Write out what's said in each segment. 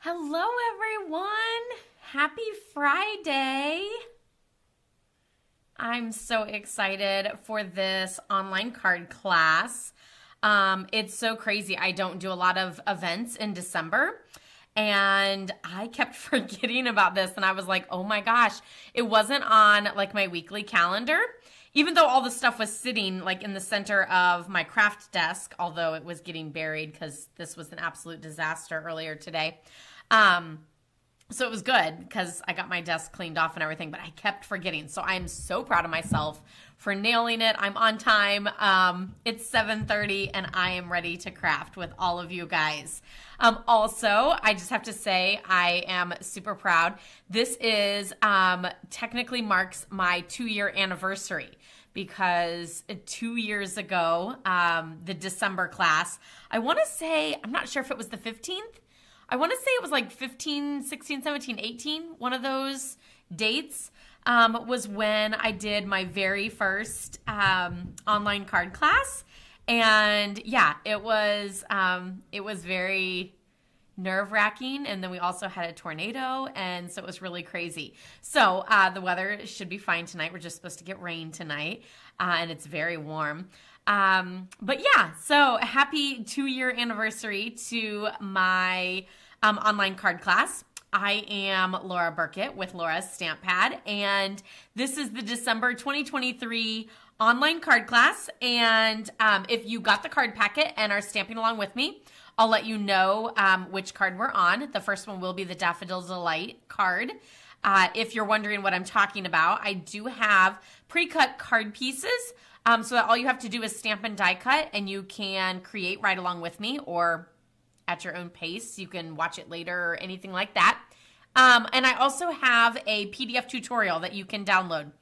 Hello, everyone. Happy Friday. I'm so excited for this online card class. It's so crazy. I don't do a lot of events in December, and I kept forgetting about this, and I was like, oh my gosh, it wasn't on like my weekly calendar. Even though all the stuff was sitting like in the center of my craft desk, although it was getting buried because this was an absolute disaster earlier today. So it was good because I got my desk cleaned off and everything, but I kept forgetting. So I'm so proud of myself for nailing it. I'm on time. It's 7:30 and I am ready to craft with all of you guys. Also, I just have to say I am super proud. This is technically marks my 2-year anniversary because 2 years ago, the December class, I want to say, I'm not sure if it was the 15th. I want to say it was like 15, 16, 17, 18. One of those dates was when I did my very first online card class. And yeah, it was very nerve-wracking. And then we also had a tornado. And so it was really crazy. So the weather should be fine tonight. We're just supposed to get rain tonight. And it's very warm. But yeah, so happy 2-year anniversary to my online card class. I am Laura Burkett with LaurasStampPad, and this is the December 2023 online card class. And if you got the card packet and are stamping along with me, I'll let you know which card we're on. The first one will be the Daffodil Delight card. If you're wondering what I'm talking about, I do have pre-cut card pieces so that all you have to do is stamp and die cut, and you can create right along with me or at your own pace. You can watch it later or anything like that. And I also have a PDF tutorial that you can download.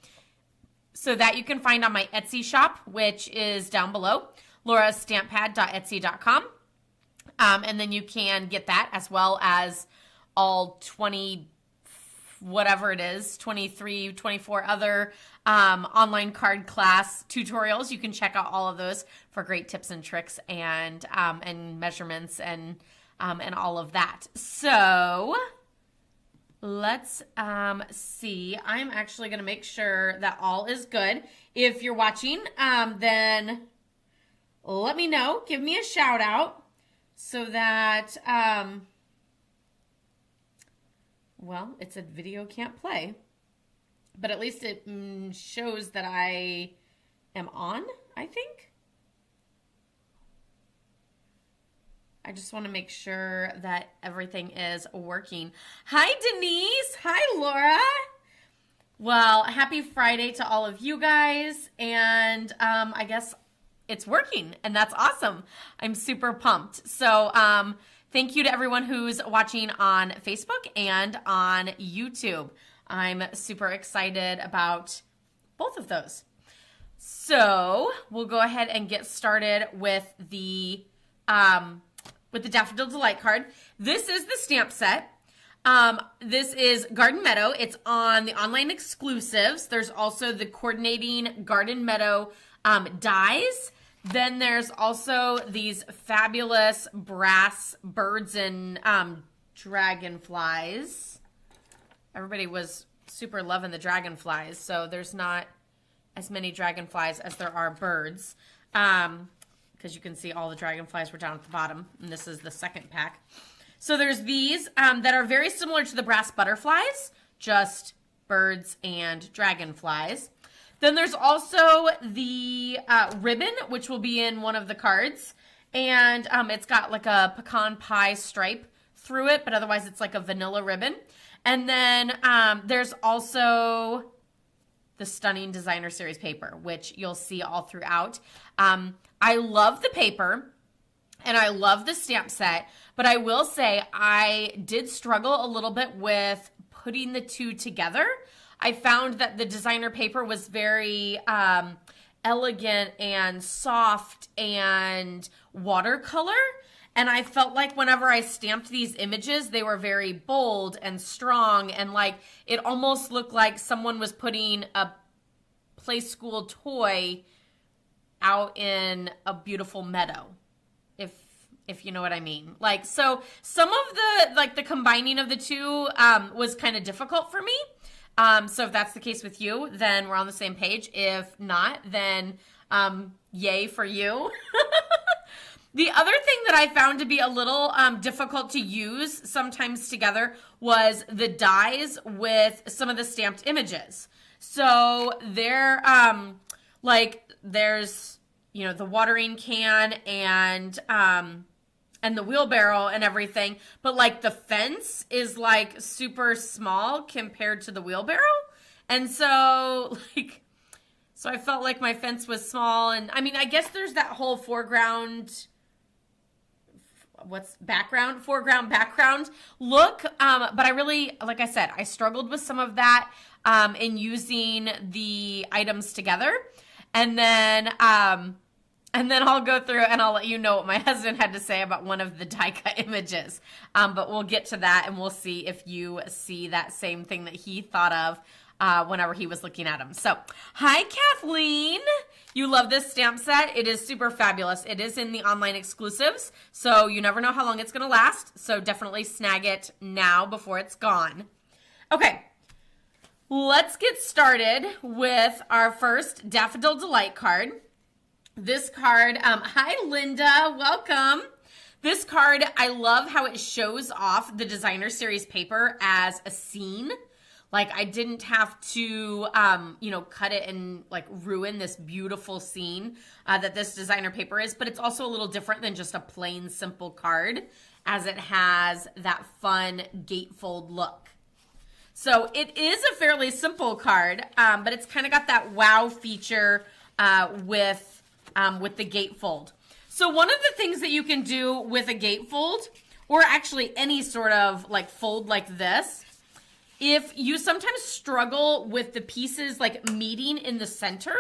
So that you can find on my Etsy shop, which is down below, LaurasStampPad.etsy.com. And then you can get that as well as all 20 whatever it is, 23, 24 other online card class tutorials. You can check out all of those for great tips and tricks and measurements and all of that. So let's see. I'm actually going to make sure that all is good. If you're watching, then let me know. Give me a shout out so that... well, it said video can't play, but at least it shows that I am on, I think. I just want to make sure that everything is working. Hi, Denise. Hi, Laura. Well, happy Friday to all of you guys. And I guess it's working, and that's awesome. I'm super pumped. So, thank you to everyone who's watching on Facebook and on YouTube. I'm super excited about both of those. So we'll go ahead and get started with the Daffodil Delight card. This is the stamp set. This is Garden Meadow. It's on the online exclusives. There's also the coordinating Garden Meadow dies. Then there's also these fabulous brass birds and dragonflies. Everybody was super loving the dragonflies, so there's not as many dragonflies as there are birds. Because you can see all the dragonflies were down at the bottom, and this is the second pack. So there's these that are very similar to the brass butterflies, just birds and dragonflies. Then there's also the ribbon, which will be in one of the cards. And it's got like a pecan pie stripe through it, but otherwise it's like a vanilla ribbon. And then there's also the stunning designer series paper, which you'll see all throughout. I love the paper and I love the stamp set, but I will say I did struggle a little bit with putting the two together. I found that the designer paper was very elegant and soft and watercolor. And I felt like whenever I stamped these images, they were very bold and strong. And like it almost looked like someone was putting a play school toy out in a beautiful meadow, if if you know what I mean. Like, so some of the combining of the two was kind of difficult for me. So if that's the case with you, then we're on the same page. If not, then yay for you. The other thing that I found to be a little difficult to use sometimes together was the dies with some of the stamped images. So there, there's, you know, the watering can and the wheelbarrow and everything, but like the fence is like super small compared to the wheelbarrow. And so I felt like my fence was small. And I mean, I guess there's that whole foreground background look. But I really, like I said, I struggled with some of that in using the items together. And then I'll go through and I'll let you know what my husband had to say about one of the die cut images. But we'll get to that and we'll see if you see that same thing that he thought of whenever he was looking at them. So, hi, Kathleen. You love this stamp set. It is super fabulous. It is in the online exclusives, so you never know how long it's going to last. So definitely snag it now before it's gone. Okay, let's get started with our first Daffodil Delight card. This card, hi Linda, welcome. This card, I love how it shows off the designer series paper as a scene. Like I didn't have to, cut it and like ruin this beautiful scene that this designer paper is, but it's also a little different than just a plain simple card as it has that fun gatefold look. So it is a fairly simple card, but it's kind of got that wow feature with the gatefold. So one of the things that you can do with a gatefold, or actually any sort of like fold like this, if you sometimes struggle with the pieces like meeting in the center,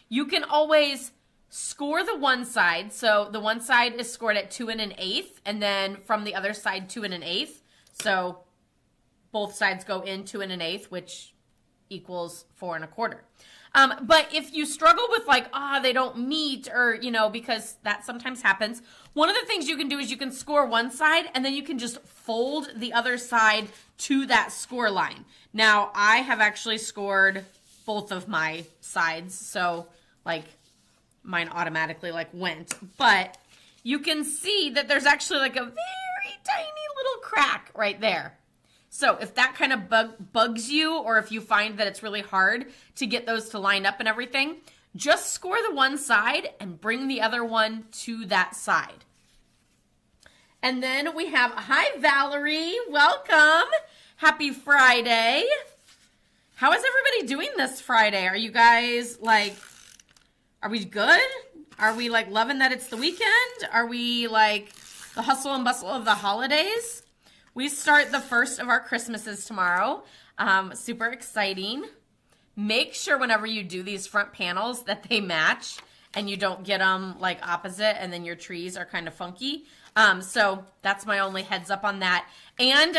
you can always score the one side. So the one side is scored at 2 1/8, and then from the other side 2 1/8. So both sides go in 2 1/8, which equals 4 1/4. But if you struggle with like, they don't meet, or, because that sometimes happens, one of the things you can do is you can score one side and then you can just fold the other side to that score line. Now, I have actually scored both of my sides, so like mine automatically like went, but you can see that there's actually like a very tiny little crack right there. So if that kind of bugs you, or if you find that it's really hard to get those to line up and everything, just score the one side and bring the other one to that side. And then we have, hi Valerie, welcome. Happy Friday. How is everybody doing this Friday? Are you guys are we good? Are we like loving that it's the weekend? Are we like the hustle and bustle of the holidays? We start the first of our Christmases tomorrow. Super exciting. Make sure whenever you do these front panels that they match and you don't get them like opposite and then your trees are kind of funky. So that's my only heads up on that. And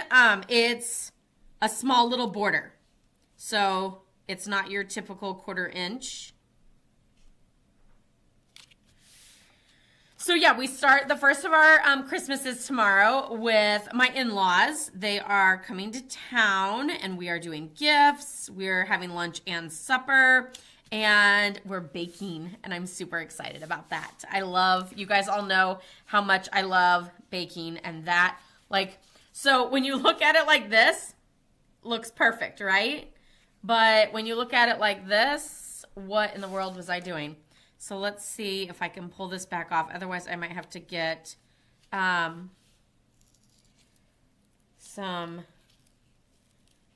it's a small little border. So it's not your typical 1/4 inch. So yeah, we start the first of our Christmases tomorrow with my in-laws. They are coming to town and we are doing gifts. We're having lunch and supper and we're baking, and I'm super excited about that. You guys all know how much I love baking, and that so when you look at it like this, looks perfect, right? But when you look at it like this, what in the world was I doing? So let's see if I can pull this back off. Otherwise, I might have to get some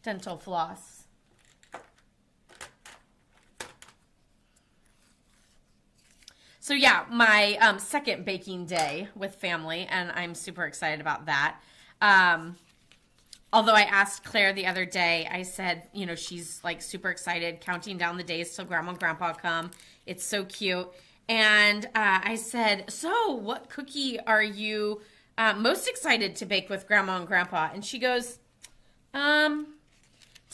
dental floss. So yeah, my second baking day with family, and I'm super excited about that. Although I asked Claire the other day, I said, she's like super excited, counting down the days till Grandma and Grandpa come. It's so cute. And I said, so what cookie are you most excited to bake with Grandma and Grandpa? And she goes, to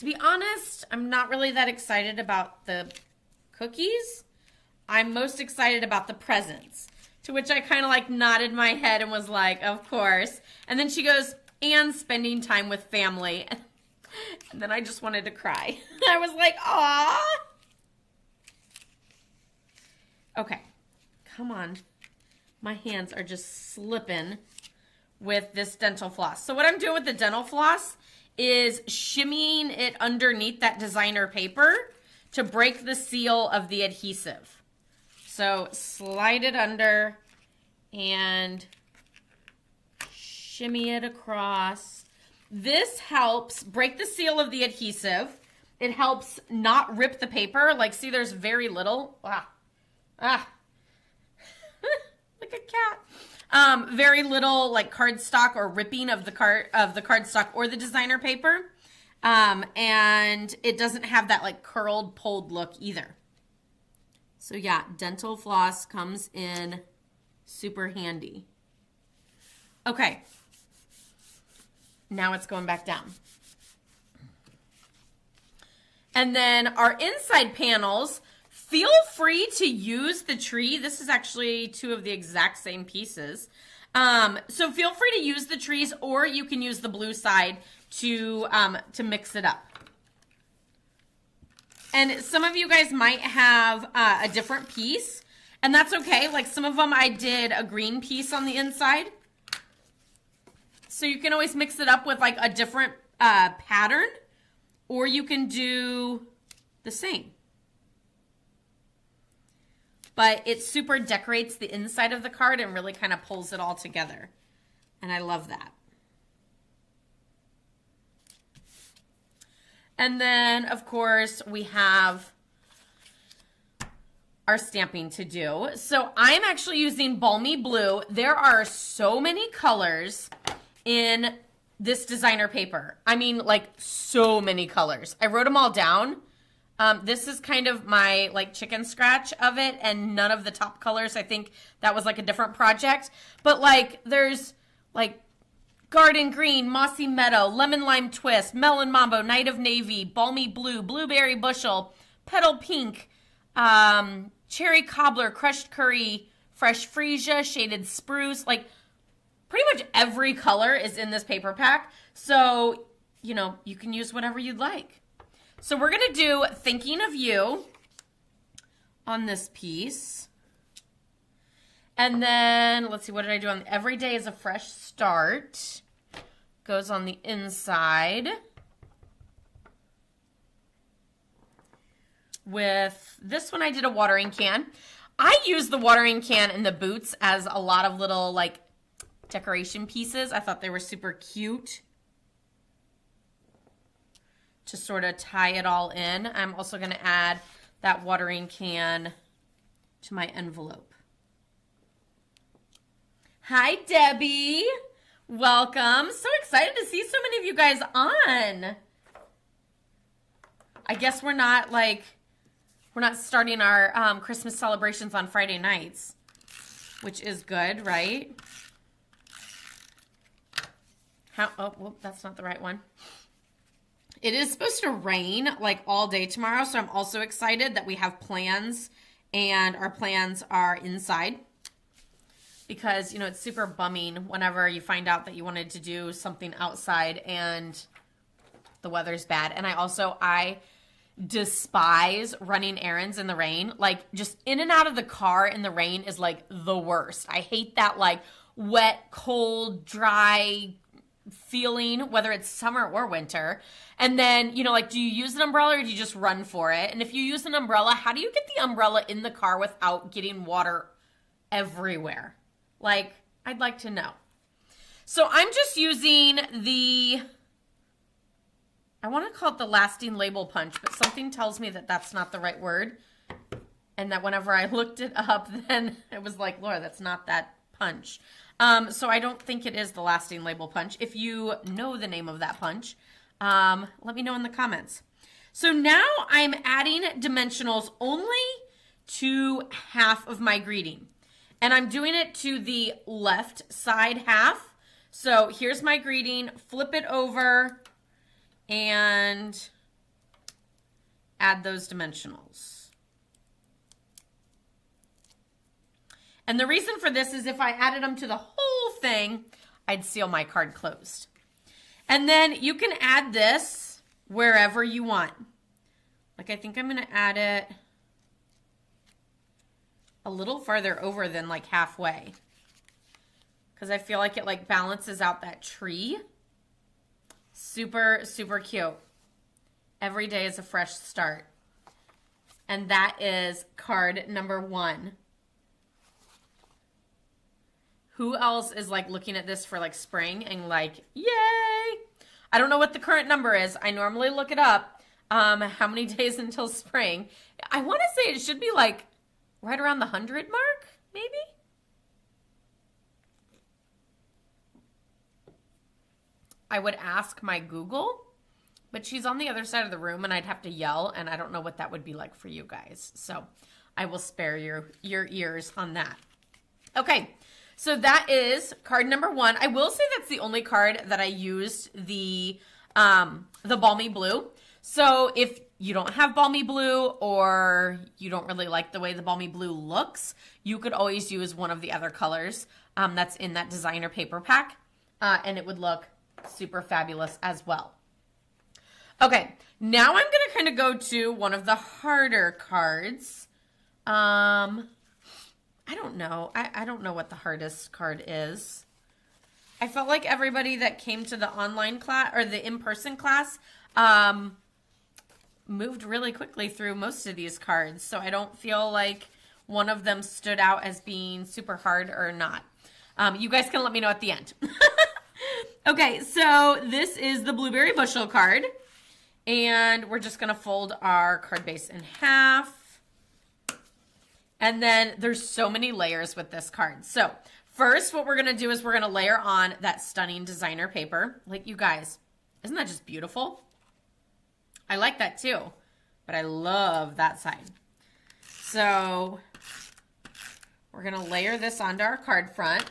be honest, I'm not really that excited about the cookies. I'm most excited about the presents. To which I kind of like nodded my head and was like, of course. And then she goes, and spending time with family. And then I just wanted to cry. I was like, aw. Okay, come on. My hands are just slipping with this dental floss. So what I'm doing with the dental floss is shimmying it underneath that designer paper to break the seal of the adhesive. So slide it under and shimmy it across. This helps break the seal of the adhesive. It helps not rip the paper. Like, see, there's very little. Like a cat. Very little like cardstock or ripping of the cardstock or the designer paper. And it doesn't have that like curled, pulled look either. So yeah, dental floss comes in super handy. Okay. Now it's going back down. And then our inside panels, feel free to use the tree. This is actually two of the exact same pieces. So feel free to use the trees, or you can use the blue side to mix it up. And some of you guys might have a different piece, and that's okay. Like some of them I did a green piece on the inside. So you can always mix it up with like a different pattern, or you can do the same. But it super decorates the inside of the card and really kind of pulls it all together. And I love that. And then, of course, we have our stamping to do. So I'm actually using Balmy Blue. There are so many colors in this designer paper. I mean, like so many colors. I wrote them all down. This is kind of my like chicken scratch of it, and none of the top colors. I think that was like a different project. But like there's like garden green, mossy meadow, lemon lime twist, melon mambo, night of navy, balmy blue, blueberry bushel, petal pink, cherry cobbler, crushed curry, fresh freesia, shaded spruce. Like pretty much every color is in this paper pack. So, you know, you can use whatever you'd like. So we're going to do Thinking of You on this piece. And then, let's see, what did I do on Every Day is a Fresh Start. Goes on the inside. With this one, I did a watering can. I use the watering can and the boots as a lot of little, like, decoration pieces. I thought they were super cute to sort of tie it all in. I'm also going to add that watering can to my envelope. Hi, Debbie. Welcome. So excited to see so many of you guys on. I guess we're not starting our Christmas celebrations on Friday nights, which is good, right? Oh, that's not the right one. It is supposed to rain like all day tomorrow, so I'm also excited that we have plans, and our plans are inside. Because, you know, it's super bumming whenever you find out that you wanted to do something outside and the weather's bad. And I despise running errands in the rain. Like, just in and out of the car in the rain is like the worst. I hate that like wet, cold, dry feeling, whether it's summer or winter. And then, you know, like, do you use an umbrella or do you just run for it? And if you use an umbrella, how do you get the umbrella in the car without getting water everywhere? Like, I'd like to know. So I'm just using I want to call it the lasting label punch, but something tells me that that's not the right word. And that whenever I looked it up, then it was like, Laura, that's not that punch. So I don't think it is the lasting label punch. If you know the name of that punch, let me know in the comments. So now I'm adding dimensionals only to half of my greeting. And I'm doing it to the left side half. So here's my greeting, flip it over, and add those dimensionals. And the reason for this is if I added them to the whole thing, I'd seal my card closed. And then you can add this wherever you want. Like I think I'm going to add it a little farther over than like halfway, because I feel like it like balances out that tree. Super, super cute. Every day is a fresh start. And that is card number 1. Who else is like looking at this for like spring and like, yay? I don't know what the current number is. I normally look it up. How many days until spring? I want to say it should be like right around the 100 mark, maybe? I would ask my Google, but she's on the other side of the room and I'd have to yell, and I don't know what that would be like for you guys. So I will spare your ears on that. Okay, so that is card number 1. I will say that's the only card that I used the Balmy Blue. So if you don't have Balmy Blue or you don't really like the way the Balmy Blue looks, you could always use one of the other colors that's in that designer paper pack, and it would look super fabulous as well. Okay, now I'm going to kind of go to one of the harder cards. I don't know. I don't know what the hardest card is. I felt like everybody that came to the online class or the in-person class moved really quickly through most of these cards. So I don't feel like one of them stood out as being super hard or not. You guys can let me know at the end. Okay, so this is the Blueberry Bushel card. And we're just going to fold our card base in half. And then there's so many layers with this card. So first, what we're going to do is we're going to layer on that stunning designer paper. Like, you guys, isn't that just beautiful? I like that too, but I love that side. So we're going to layer this onto our card front.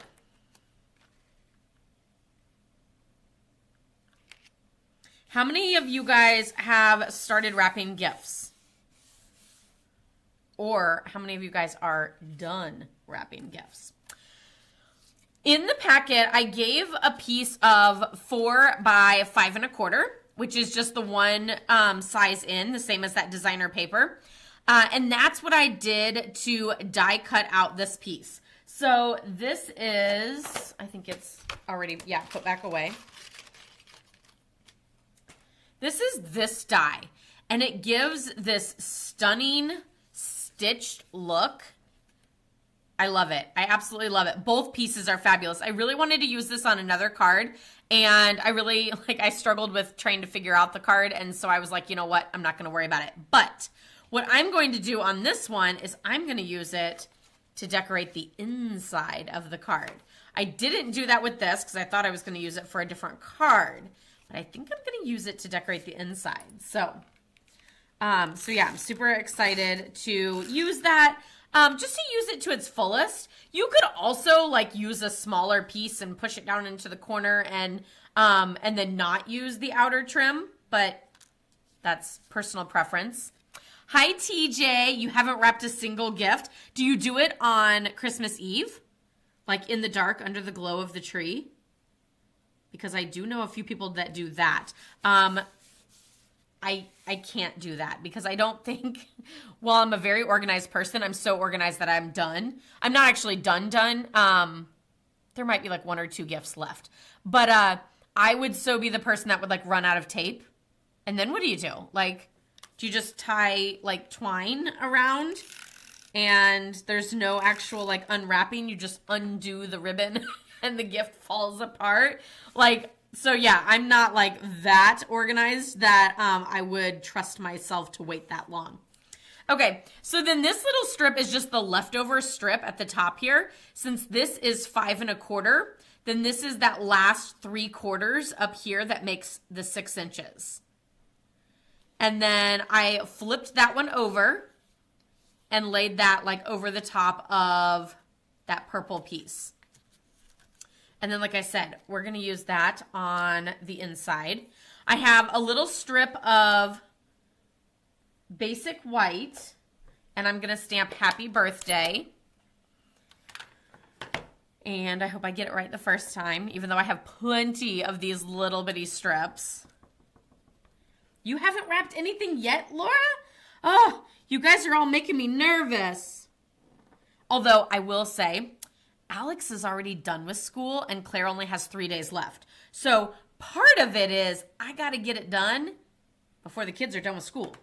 How many of you guys have started wrapping gifts? Or how many of you guys are done wrapping gifts? In the packet, I gave a piece of 4 by 5 1/4, which is just the one size in, the same as that designer paper. And that's what I did to die cut out this piece. So this is, I think it's already, yeah, put back away. This is this die, and it gives this stunning stitched look. I love it. I absolutely love it. Both pieces are fabulous. I really wanted to use this on another card, and I struggled with trying to figure out the card, and so I was like, you know what? I'm not going to worry about it. But what I'm going to do on this one is I'm going to use it to decorate the inside of the card. I didn't do that with this because I thought I was going to use it for a different card. But I think I'm going to use it to decorate the inside. So yeah, I'm super excited to use that. Just to use it to its fullest. You could also like use a smaller piece and push it down into the corner and then not use the outer trim, but that's personal preference. Hi, TJ. You haven't wrapped a single gift. Do you do it on Christmas Eve? Like in the dark under the glow of the tree? Because I do know a few people that do that. I can't do that because I don't think, while I'm a very organized person, I'm so organized that I'm done. I'm not actually done. There might be like 1 or 2 gifts left. But I would so be the person that would like run out of tape. And then what do you do? Like, do you just tie like twine around and there's no actual like unwrapping? You just undo the ribbon and the gift falls apart? Like, so yeah, I'm not like that organized that I would trust myself to wait that long. Okay, so then this little strip is just the leftover strip at the top here. Since this is 5 1/4, then this is that last 3/4 up here that makes the 6 inches. And then I flipped that one over and laid that like over the top of that purple piece. And then, like I said, we're going to use that on the inside. I have a little strip of basic white, and I'm going to stamp Happy Birthday. And I hope I get it right the first time, even though I have plenty of these little bitty strips. You haven't wrapped anything yet, Laura? Oh, you guys are all making me nervous. Although I will say, Alex is already done with school and Claire only has 3 days left. So part of it is I got to get it done before the kids are done with school.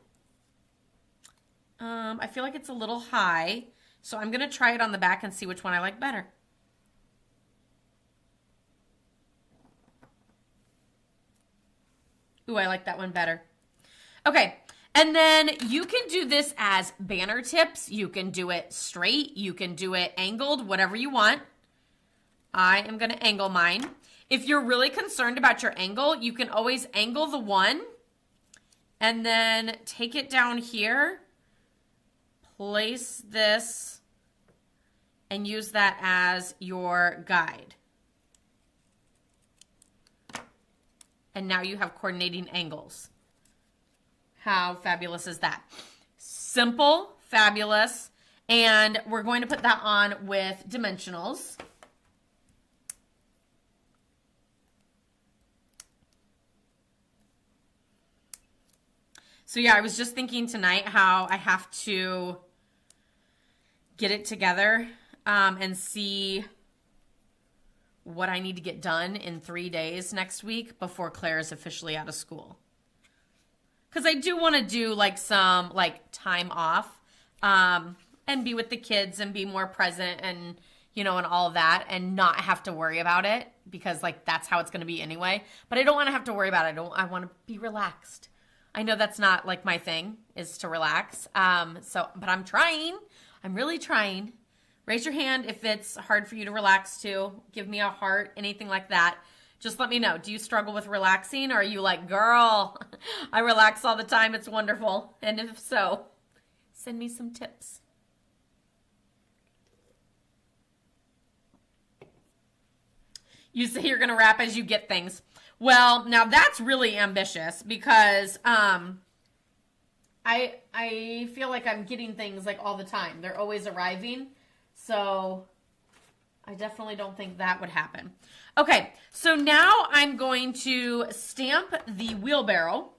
I feel like it's a little high, so I'm going to try it on the back and see which one I like better. Ooh, I like that one better. Okay, and then you can do this as banner tips. You can do it straight. You can do it angled, whatever you want. I am going to angle mine. If you're really concerned about your angle, you can always angle the one and then take it down here, place this, and use that as your guide. And now you have coordinating angles. How fabulous is that? Simple, fabulous. And we're going to put that on with dimensionals. So yeah, I was just thinking tonight how I have to get it together and see what I need to get done in 3 days next week before Claire is officially out of school. Because I do want to do like some like time off and be with the kids and be more present and, you know, and all of that and not have to worry about it because like that's how it's going to be anyway. But I don't want to have to worry about it. I want to be relaxed. I know that's not like my thing is to relax. But I'm trying. I'm really trying. Raise your hand if it's hard for you to relax too. Give me a heart, anything like that. Just let me know. Do you struggle with relaxing or are you like, girl, I relax all the time. It's wonderful. And if so, send me some tips. You say you're going to wrap as you get things. Well, now that's really ambitious because I feel like I'm getting things like all the time. They're always arriving. So I definitely don't think that would happen. Okay, so now I'm going to stamp the wheelbarrow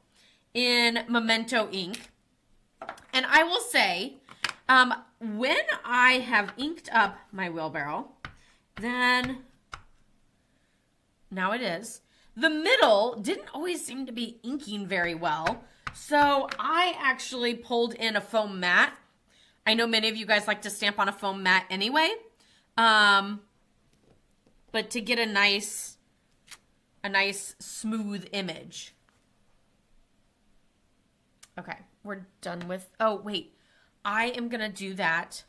in Memento ink. And I will say, when I have inked up my wheelbarrow, then now it is. The middle didn't always seem to be inking very well. So I actually pulled in a foam mat. I know many of you guys like to stamp on a foam mat anyway. But to get a nice smooth image. Okay, we're done with, oh wait, I am gonna do that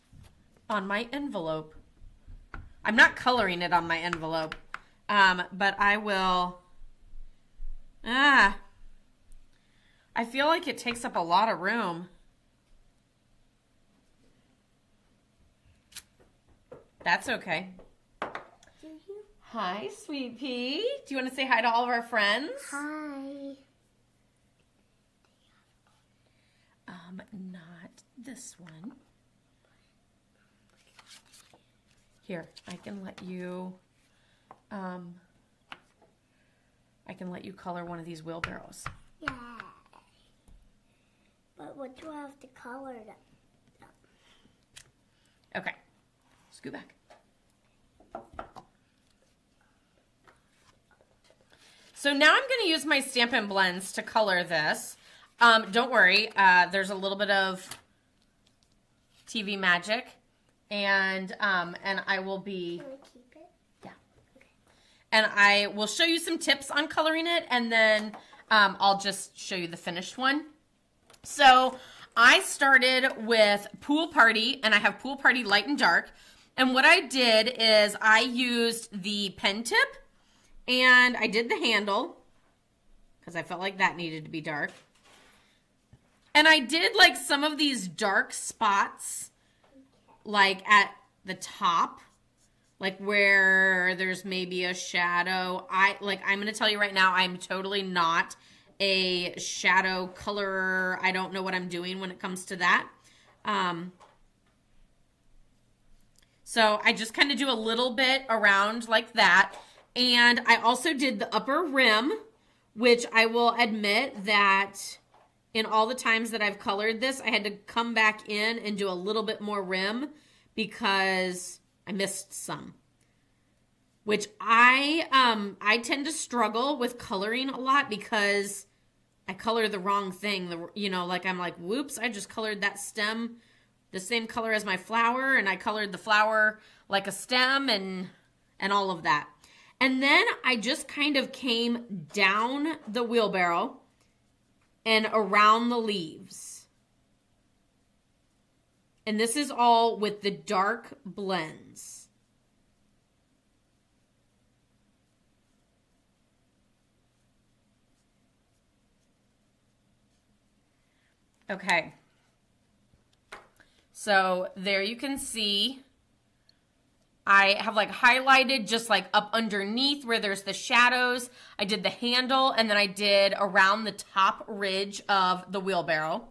on my envelope. I'm not coloring it on my envelope, but I will, I feel like it takes up a lot of room. That's okay. Hi, Sweet Pea. Do you want to say hi to all of our friends? Hi. Not this one. Here, I can let you color one of these wheelbarrows. Yeah. But what do I have to color them? Okay. Scoot back. So now I'm going to use my Stampin' Blends to color this. Don't worry, there's a little bit of TV magic, and I will be. Can I keep it? Yeah. Okay. And I will show you some tips on coloring it, and then I'll just show you the finished one. So I started with Pool Party, and I have Pool Party Light and Dark. And what I did is I used the pen tip. And I did the handle because I felt like that needed to be dark. And I did like some of these dark spots like at the top, like where there's maybe a shadow. I'm going to tell you right now, I'm totally not a shadow colorer. I don't know what I'm doing when it comes to that. So I just kind of do a little bit around like that. And I also did the upper rim, which I will admit that in all the times that I've colored this, I had to come back in and do a little bit more rim because I missed some. Which I tend to struggle with coloring a lot because I color the wrong thing. I'm like, whoops, I just colored that stem the same color as my flower, and I colored the flower like a stem and all of that. And then I just kind of came down the wheelbarrow and around the leaves. And this is all with the dark blends. Okay, so there you can see I have like highlighted just like up underneath where there's the shadows. I did the handle and then I did around the top ridge of the wheelbarrow.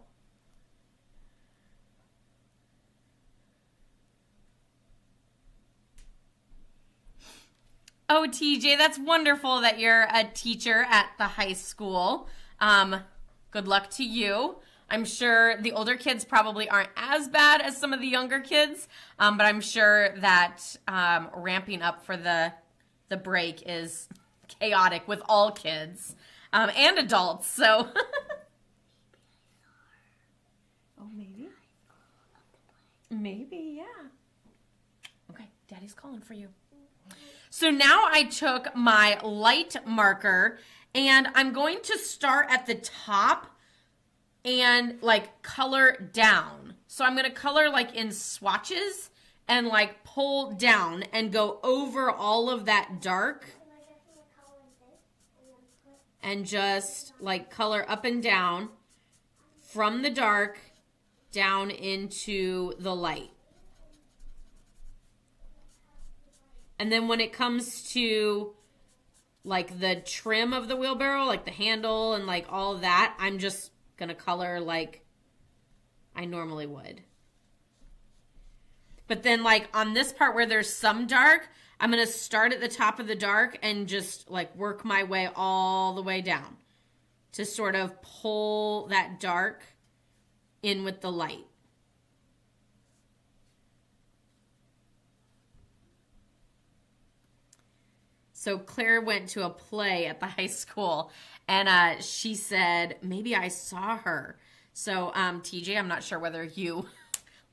Oh, TJ, that's wonderful that you're a teacher at the high school. Good luck to you. I'm sure the older kids probably aren't as bad as some of the younger kids, but I'm sure that ramping up for the break is chaotic with all kids and adults. So, oh, maybe, yeah. Okay, Daddy's calling for you. So now I took my light marker and I'm going to start at the top and like color down. So I'm going to color like in swatches and like pull down and go over all of that dark and just like color up and down from the dark down into the light. And then when it comes to like the trim of the wheelbarrow, like the handle and like all of that, I'm just going to color like I normally would. But then like on this part where there's some dark, I'm going to start at the top of the dark and just like work my way all the way down to sort of pull that dark in with the light. So Claire went to a play at the high school, and she said, maybe I saw her. So TJ, I'm not sure whether you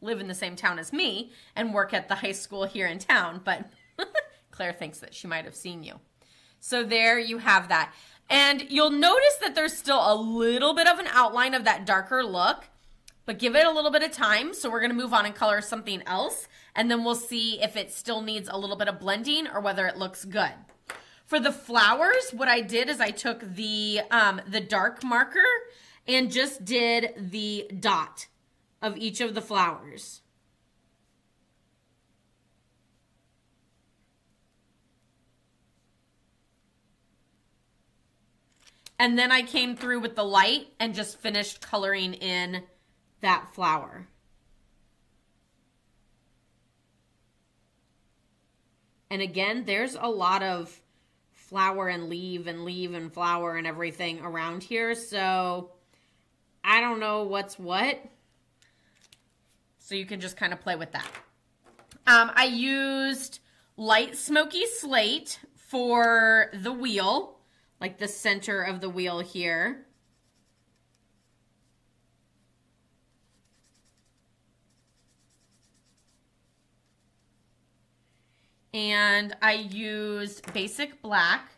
live in the same town as me and work at the high school here in town, but Claire thinks that she might have seen you. So there you have that. And you'll notice that there's still a little bit of an outline of that darker look, but give it a little bit of time. So we're going to move on and color something else, and then we'll see if it still needs a little bit of blending or whether it looks good. For the flowers, what I did is I took the dark marker and just did the dot of each of the flowers. And then I came through with the light and just finished coloring in that flower. And again, there's a lot of flower and leaf and flower and everything around here. So I don't know what's what. So you can just kind of play with that. I used light smoky slate for the wheel, like the center of the wheel here. And I used basic black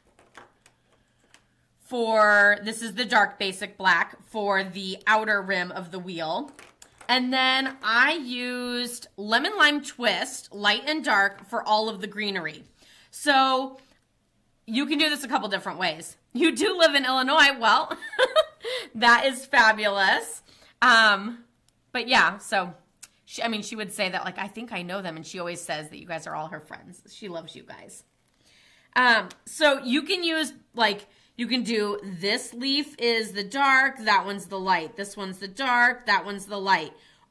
for, this is the dark basic black for the outer rim of the wheel. And then I used lemon lime twist, light and dark, for all of the greenery. So you can do this a couple different ways. You do live in Illinois. Well, that is fabulous. But yeah, so she would say that, like, I think I know them, and she always says that you guys are all her friends. She loves you guys. So you can use, like, you can do this leaf is the dark, that one's the light. This one's the dark, that one's the light.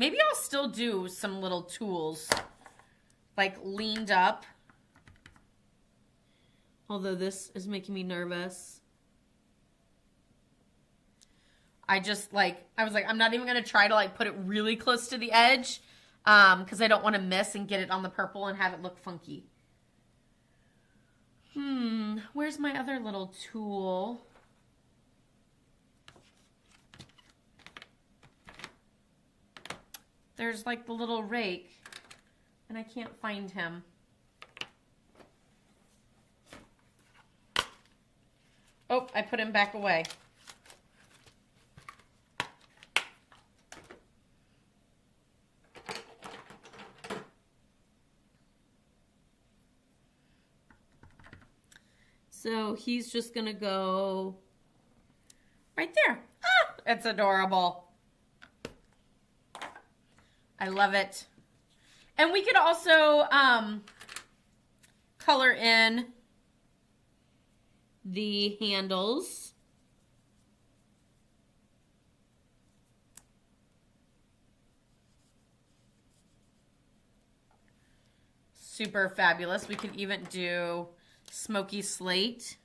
Maybe I'll still do some little tools, like leaned up. Although this is making me nervous. I was like, I'm not even going to try to like put it really close to the edge because I don't want to miss and get it on the purple and have it look funky. Where's my other little tool? There's like the little rake and I can't find him. Oh, I put him back away. So he's just gonna go right there. Ah, it's adorable. I love it. And we could also color in the handles. Super fabulous. We could even do smoky slate.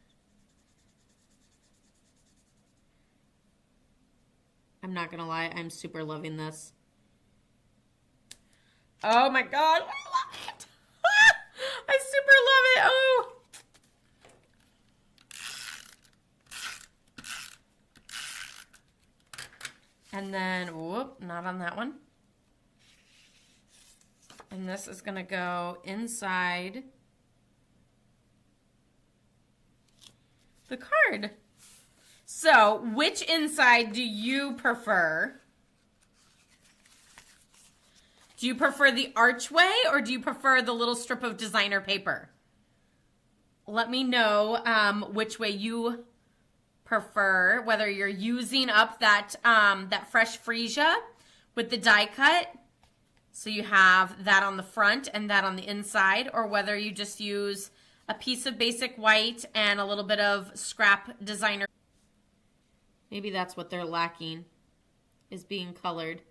I'm not gonna lie, I'm super loving this. Oh my God, I love it. I super love it. Oh. And then, whoop, not on that one. And this is gonna go inside the card. So, which inside do you prefer? Do you prefer the archway or do you prefer the little strip of designer paper? Let me know which way you prefer, whether you're using up that, that fresh freesia with the die cut, so you have that on the front and that on the inside, or whether you just use a piece of basic white and a little bit of scrap designer. Maybe that's what they're lacking, is being colored.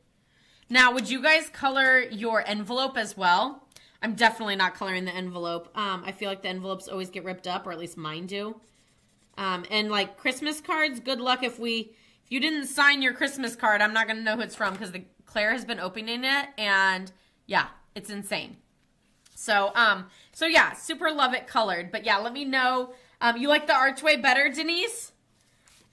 Now, would you guys color your envelope as well? I'm definitely not coloring the envelope. I feel like the envelopes always get ripped up, or at least mine do. And like Christmas cards, good luck if you didn't sign your Christmas card, I'm not going to know who it's from because Claire has been opening it and yeah, it's insane. So yeah, super love it colored. But yeah, let me know. You like the archway better, Denise?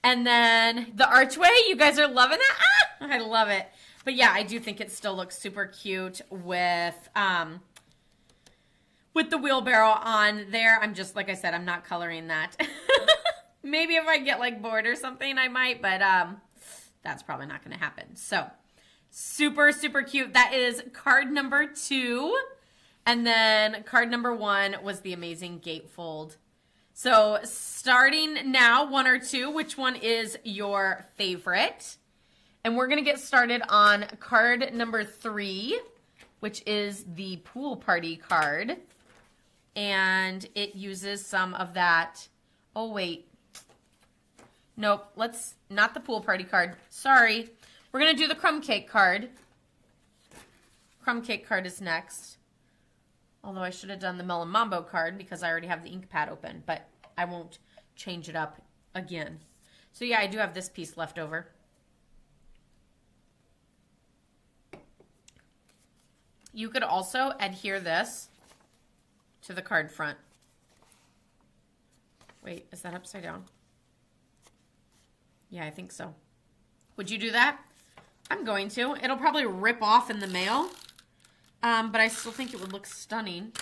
And then the archway, you guys are loving it? Ah, I love it. But yeah, I do think it still looks super cute with the wheelbarrow on there. I'm just, like I said, I'm not coloring that. Maybe if I get like bored or something, I might, but that's probably not going to happen. So super, super cute. That is card number 2. And then card number 1 was the amazing gatefold. So starting now, 1 or 2, which one is your favorite? And we're going to get started on card number 3, which is the pool party card. And it uses some of that. Oh, wait. Nope, not the pool party card. Sorry. We're going to do the crumb cake card. Crumb cake card is next. Although I should have done the Melon Mambo card because I already have the ink pad open, but I won't change it up again. So yeah, I do have this piece left over. You could also adhere this to the card front. Wait, is that upside down? Yeah, I think so. Would you do that? I'm going to. It'll probably rip off in the mail, but I still think it would look stunning.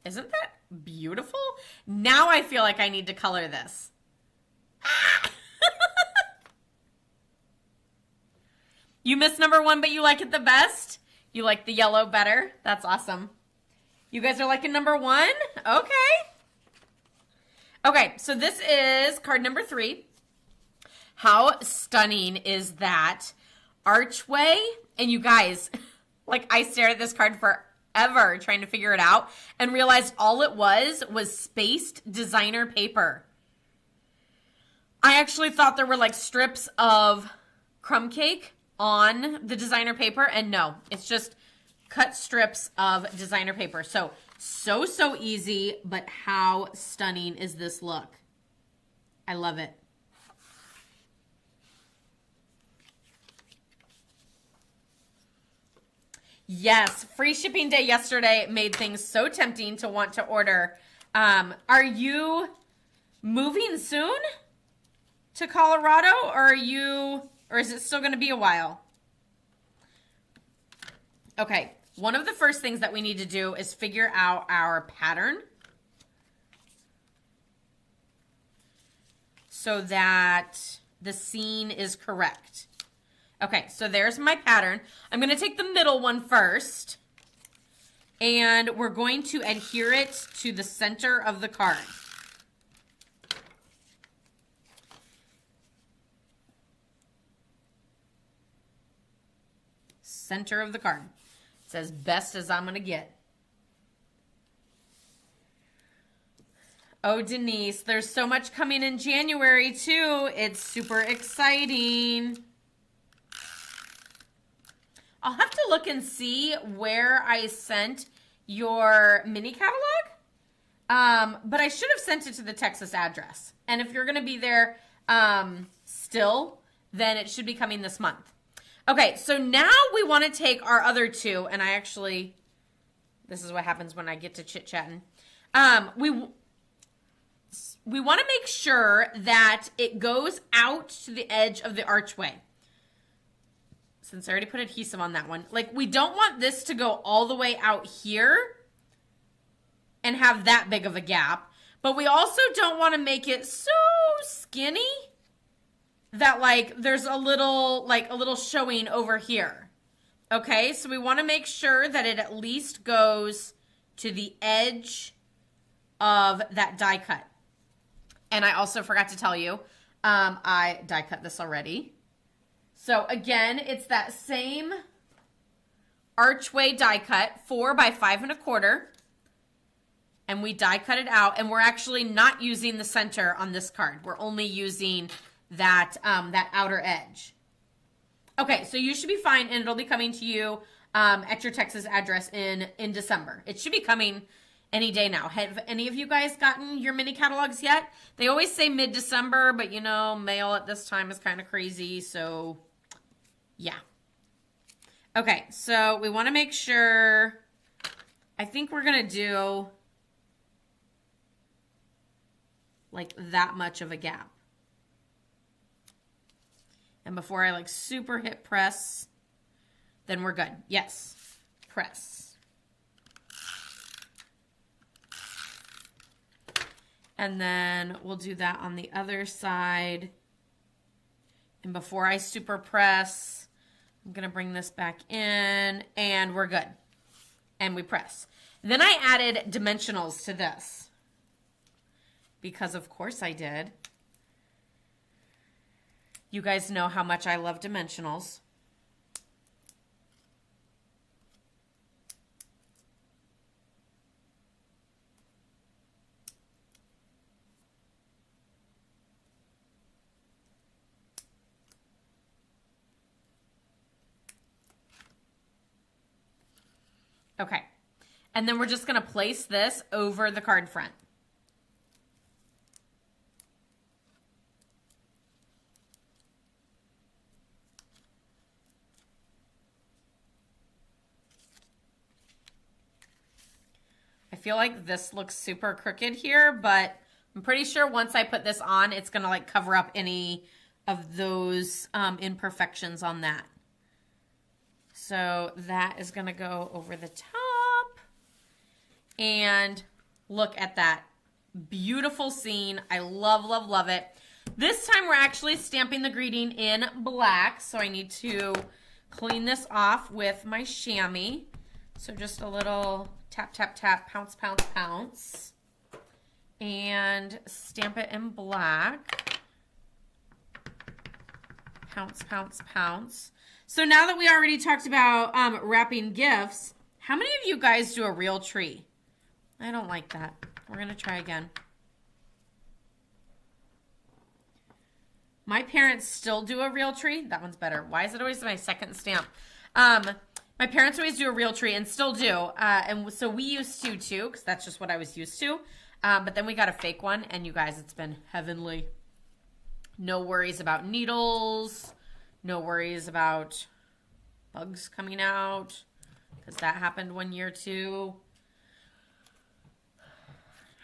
Isn't that beautiful? Now I feel like I need to color this. You missed number 1, but you like it the best? You like the yellow better? That's awesome. You guys are liking number 1? Okay. Okay, so this is card number 3. How stunning is that archway? And you guys, like I stared at this card forever trying to figure it out and realized all it was spaced designer paper. I actually thought there were like strips of crumb cake on the designer paper, and no, it's just cut strips of designer paper. So easy, but how stunning is this look? I love it. Yes, free shipping day yesterday made things so tempting to want to order. Are you moving soon to Colorado, or is it still going to be a while? Okay, one of the first things that we need to do is figure out our pattern so that the seam is correct. Okay, so there's my pattern. I'm going to take the middle one first, and we're going to adhere it to the center of the card. Center of the card. It's as best as I'm going to get. Oh, Denise, there's so much coming in January, too. It's super exciting. I'll have to look and see where I sent your mini catalog. But I should have sent it to the Texas address. And if you're going to be there still, then it should be coming this month. Okay, so now we want to take our other two, and this is what happens when I get to chit-chatting. We want to make sure that it goes out to the edge of the archway. Since I already put adhesive on that one. Like, we don't want this to go all the way out here and have that big of a gap. But we also don't want to make it so skinny that, like, there's a little showing over here. Okay, so we want to make sure that it at least goes to the edge of that die cut. And I also forgot to tell you, I die cut this already. So again, it's that same archway die cut, 4 by 5 1/4. And we die cut it out, and we're actually not using the center on this card. We're only using that outer edge. Okay, so you should be fine, and it'll be coming to you at your Texas address in December. It should be coming any day now. Have any of you guys gotten your mini catalogs yet? They always say mid-December, but you know, mail at this time is kind of crazy, so yeah. Okay, so we want to make sure, I think we're going to do like that much of a gap. And before I like super hit press, then we're good. Yes, press. And then we'll do that on the other side. And before I super press, I'm going to bring this back in, and we're good. And we press. Then I added dimensionals to this, because of course I did. You guys know how much I love dimensionals. Okay, and then we're just going to place this over the card front. I feel like this looks super crooked here, but I'm pretty sure once I put this on, it's going to like cover up any of those imperfections on that. So that is going to go over the top. And look at that beautiful scene. I love, love, love it. This time we're actually stamping the greeting in black. So I need to clean this off with my chamois. So just a little tap, tap, tap, pounce, pounce, pounce. And stamp it in black. Pounce, pounce, pounce. So now that we already talked about wrapping gifts, how many of you guys do a real tree? I don't like that. We're going to try again. My parents still do a real tree. That one's better. Why is it always my second stamp? My parents always do a real tree and still do. And so we used to too, because that's just what I was used to. But then we got a fake one, and you guys, it's been heavenly. No worries about needles. No worries about bugs coming out, because that happened 1 year too.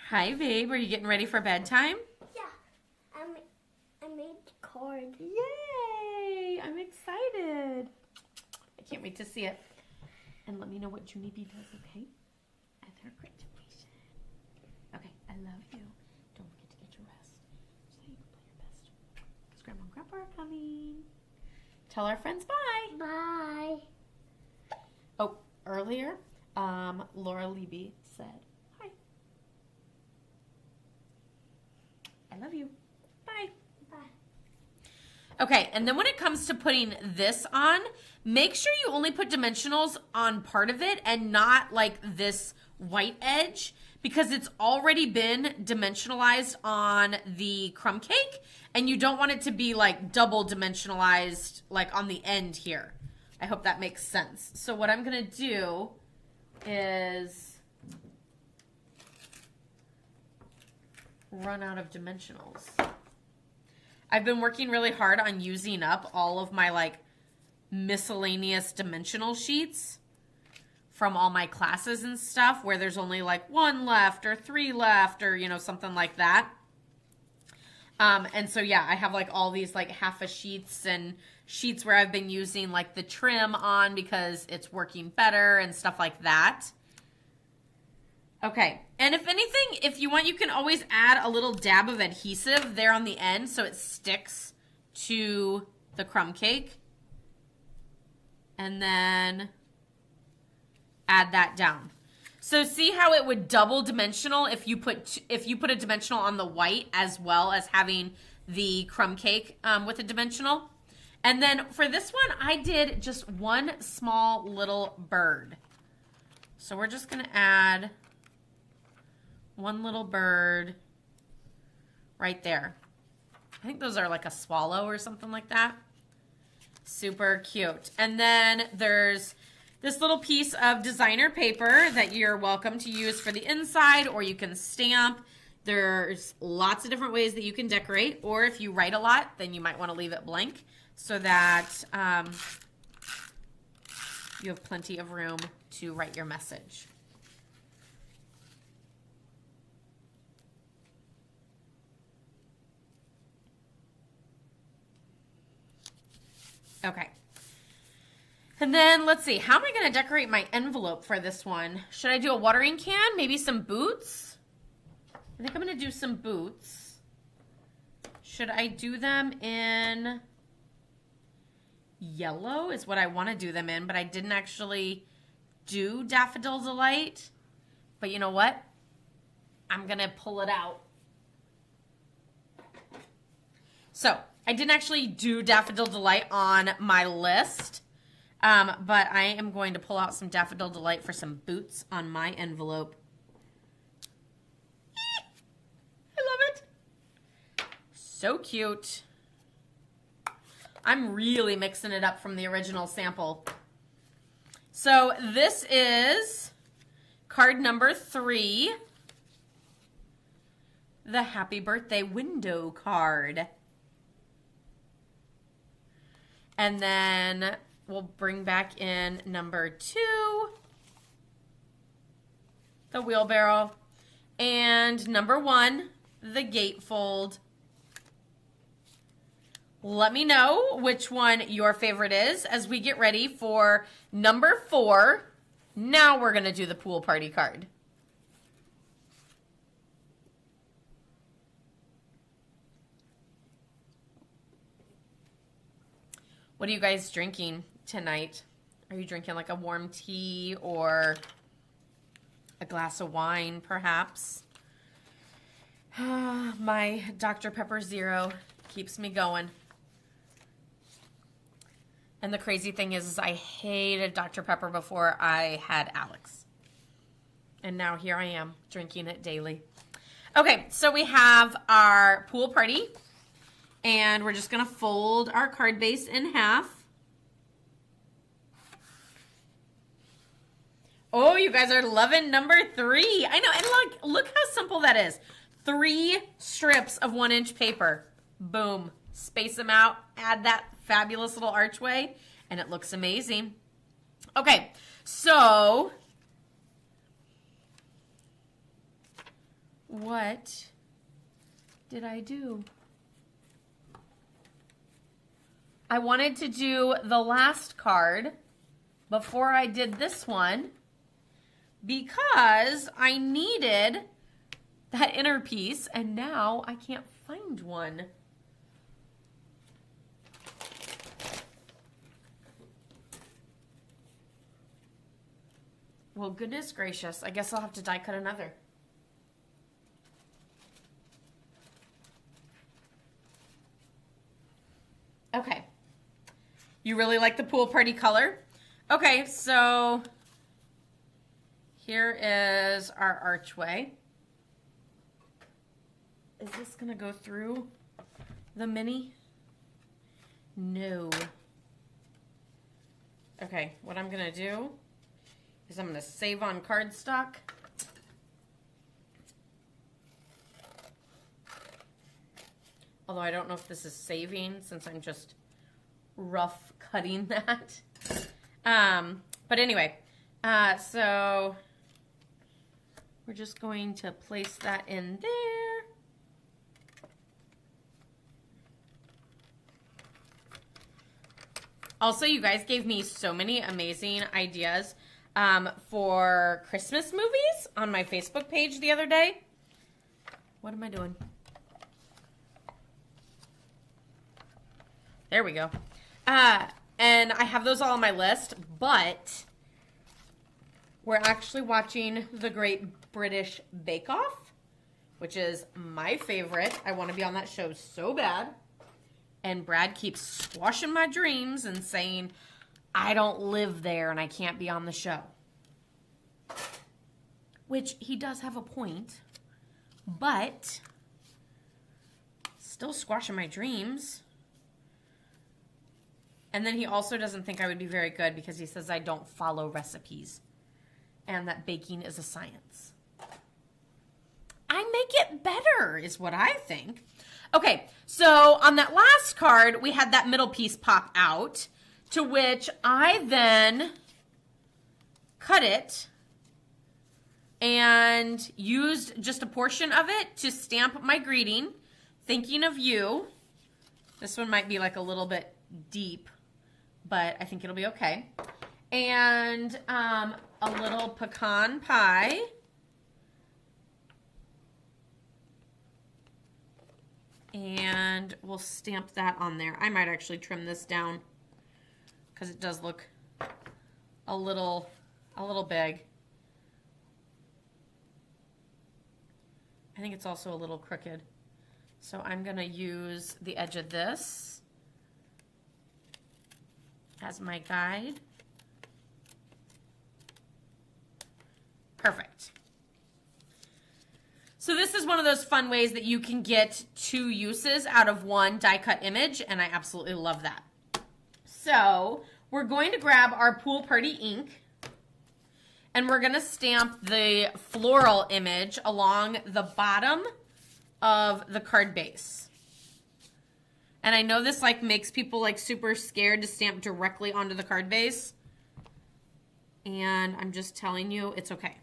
Hi, babe. Are you getting ready for bedtime? Yeah. I made the card. Yay! I'm excited. I can't wait to see it. And let me know what Junie B does, okay? At her graduation. Okay, I love you. Don't forget to get your rest so you can play your best. Because Grandma and Grandpa are coming. Tell our friends bye. Bye. Oh, earlier, Laura Leby said hi. I love you. Bye. Bye. Okay, and then when it comes to putting this on, make sure you only put dimensionals on part of it and not like this white edge, because it's already been dimensionalized on the crumb cake, and you don't want it to be like double dimensionalized like on the end here. I hope that makes sense. So what I'm gonna do is run out of dimensionals. I've been working really hard on using up all of my like miscellaneous dimensional sheets from all my classes and stuff, where there's only like 1 left or 3 left or, you know, something like that. And so, yeah, I have like all these like half a sheets and sheets where I've been using like the trim on because it's working better and stuff like that. Okay, and if anything, if you want, you can always add a little dab of adhesive there on the end so it sticks to the crumb cake. And then add that down. So see how it would double dimensional if you put a dimensional on the white as well as having the crumb cake with a dimensional. And then for this one, I did just one small little bird. So we're just gonna add one little bird right there. I think those are like a swallow or something like that. Super cute. And then there's this little piece of designer paper that you're welcome to use for the inside, or you can stamp. There's lots of different ways that you can decorate, or if you write a lot, then you might want to leave it blank so that you have plenty of room to write your message. Okay. And then let's see, how am I going to decorate my envelope for this one? Should I do a watering can? Maybe some boots? I think I'm going to do some boots. Should I do them in yellow is what I want to do them in, but I didn't actually do Daffodil Delight. But you know what? I'm going to pull it out. So I didn't actually do Daffodil Delight on my list, but I am going to pull out some Daffodil Delight for some boots on my envelope. I love it. So cute. I'm really mixing it up from the original sample. So this is card number 3, the Happy Birthday window card. And then we'll bring back in number 2, the wheelbarrow, and number 1, the gatefold. Let me know which one your favorite is as we get ready for number 4. Now we're going to do the pool party card. What are you guys drinking tonight? Are you drinking like a warm tea or a glass of wine, perhaps? My Dr. Pepper Zero keeps me going. And the crazy thing is I hated Dr. Pepper before I had Alex. And now here I am drinking it daily. Okay, so we have our pool party. And we're just going to fold our card base in half. Oh, you guys are loving number 3. I know, and look how simple that is. 3 strips of 1-inch paper. Boom. Space them out, add that fabulous little archway, and it looks amazing. Okay, so what did I do? I wanted to do the last card before I did this one because I needed that inner piece, and now I can't find one. Well, goodness gracious. I guess I'll have to die cut another. Okay. You really like the pool party color? Okay, so here is our archway. Is this going to go through the mini? No. Okay, what I'm going to do is I'm going to save on cardstock. Although I don't know if this is saving since I'm just rough cutting that. But anyway, so we're just going to place that in there. Also, you guys gave me so many amazing ideas for Christmas movies on my Facebook page the other day. What am I doing? There we go. And I have those all on my list, but we're actually watching The Great British Bake Off, which is my favorite. I want to be on that show so bad. And Brad keeps squashing my dreams and saying, I don't live there and I can't be on the show. Which he does have a point, but still squashing my dreams. And then he also doesn't think I would be very good because he says I don't follow recipes and that baking is a science. I make it better is what I think. Okay, so on that last card, we had that middle piece pop out, to which I then cut it and used just a portion of it to stamp my greeting, thinking of you. This one might be like a little bit deep, but I think it'll be okay. And a little pecan pie. And we'll stamp that on there. I might actually trim this down because it does look a little big. I think it's also a little crooked. So I'm going to use the edge of this as my guide. Perfect. So this is one of those fun ways that you can get 2 uses out of one die cut image, and I absolutely love that. So we're going to grab our pool party ink, and we're going to stamp the floral image along the bottom of the card base. And I know this like makes people like super scared to stamp directly onto the card base, and I'm just telling you it's okay.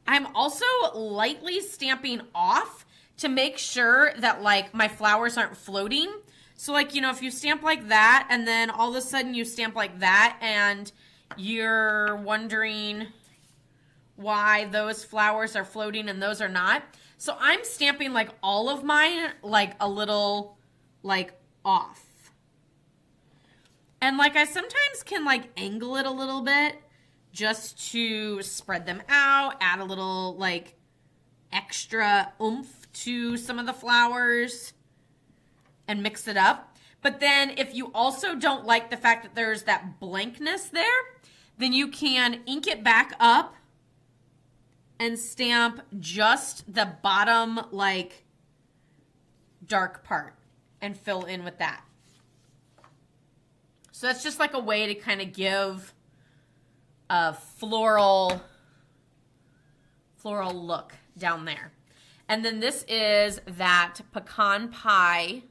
I'm also lightly stamping off to make sure that like my flowers aren't floating. So like, you know, if you stamp like that and then all of a sudden you stamp like that and you're wondering why those flowers are floating and those are not. So I'm stamping like all of mine like a little like off. And like I sometimes can like angle it a little bit just to spread them out, add a little like extra oomph to some of the flowers and mix it up. But then if you also don't like the fact that there's that blankness there, then you can ink it back up and stamp just the bottom like dark part and fill in with that. So that's just like a way to kind of give a floral look down there. And then this is that pecan pie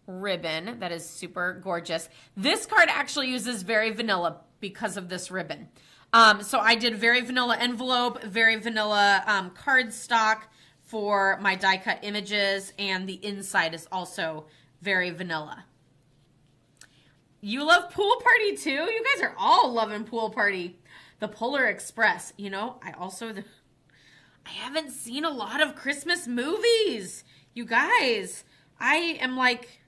ribbon that is super gorgeous. This card actually uses Very Vanilla because of this ribbon. So I did Very Vanilla envelope, Very Vanilla cardstock for my die cut images, and the inside is also Very Vanilla. You love Pool Party too? You guys are all loving Pool Party. The Polar Express. You know, I haven't seen a lot of Christmas movies. You guys, I am like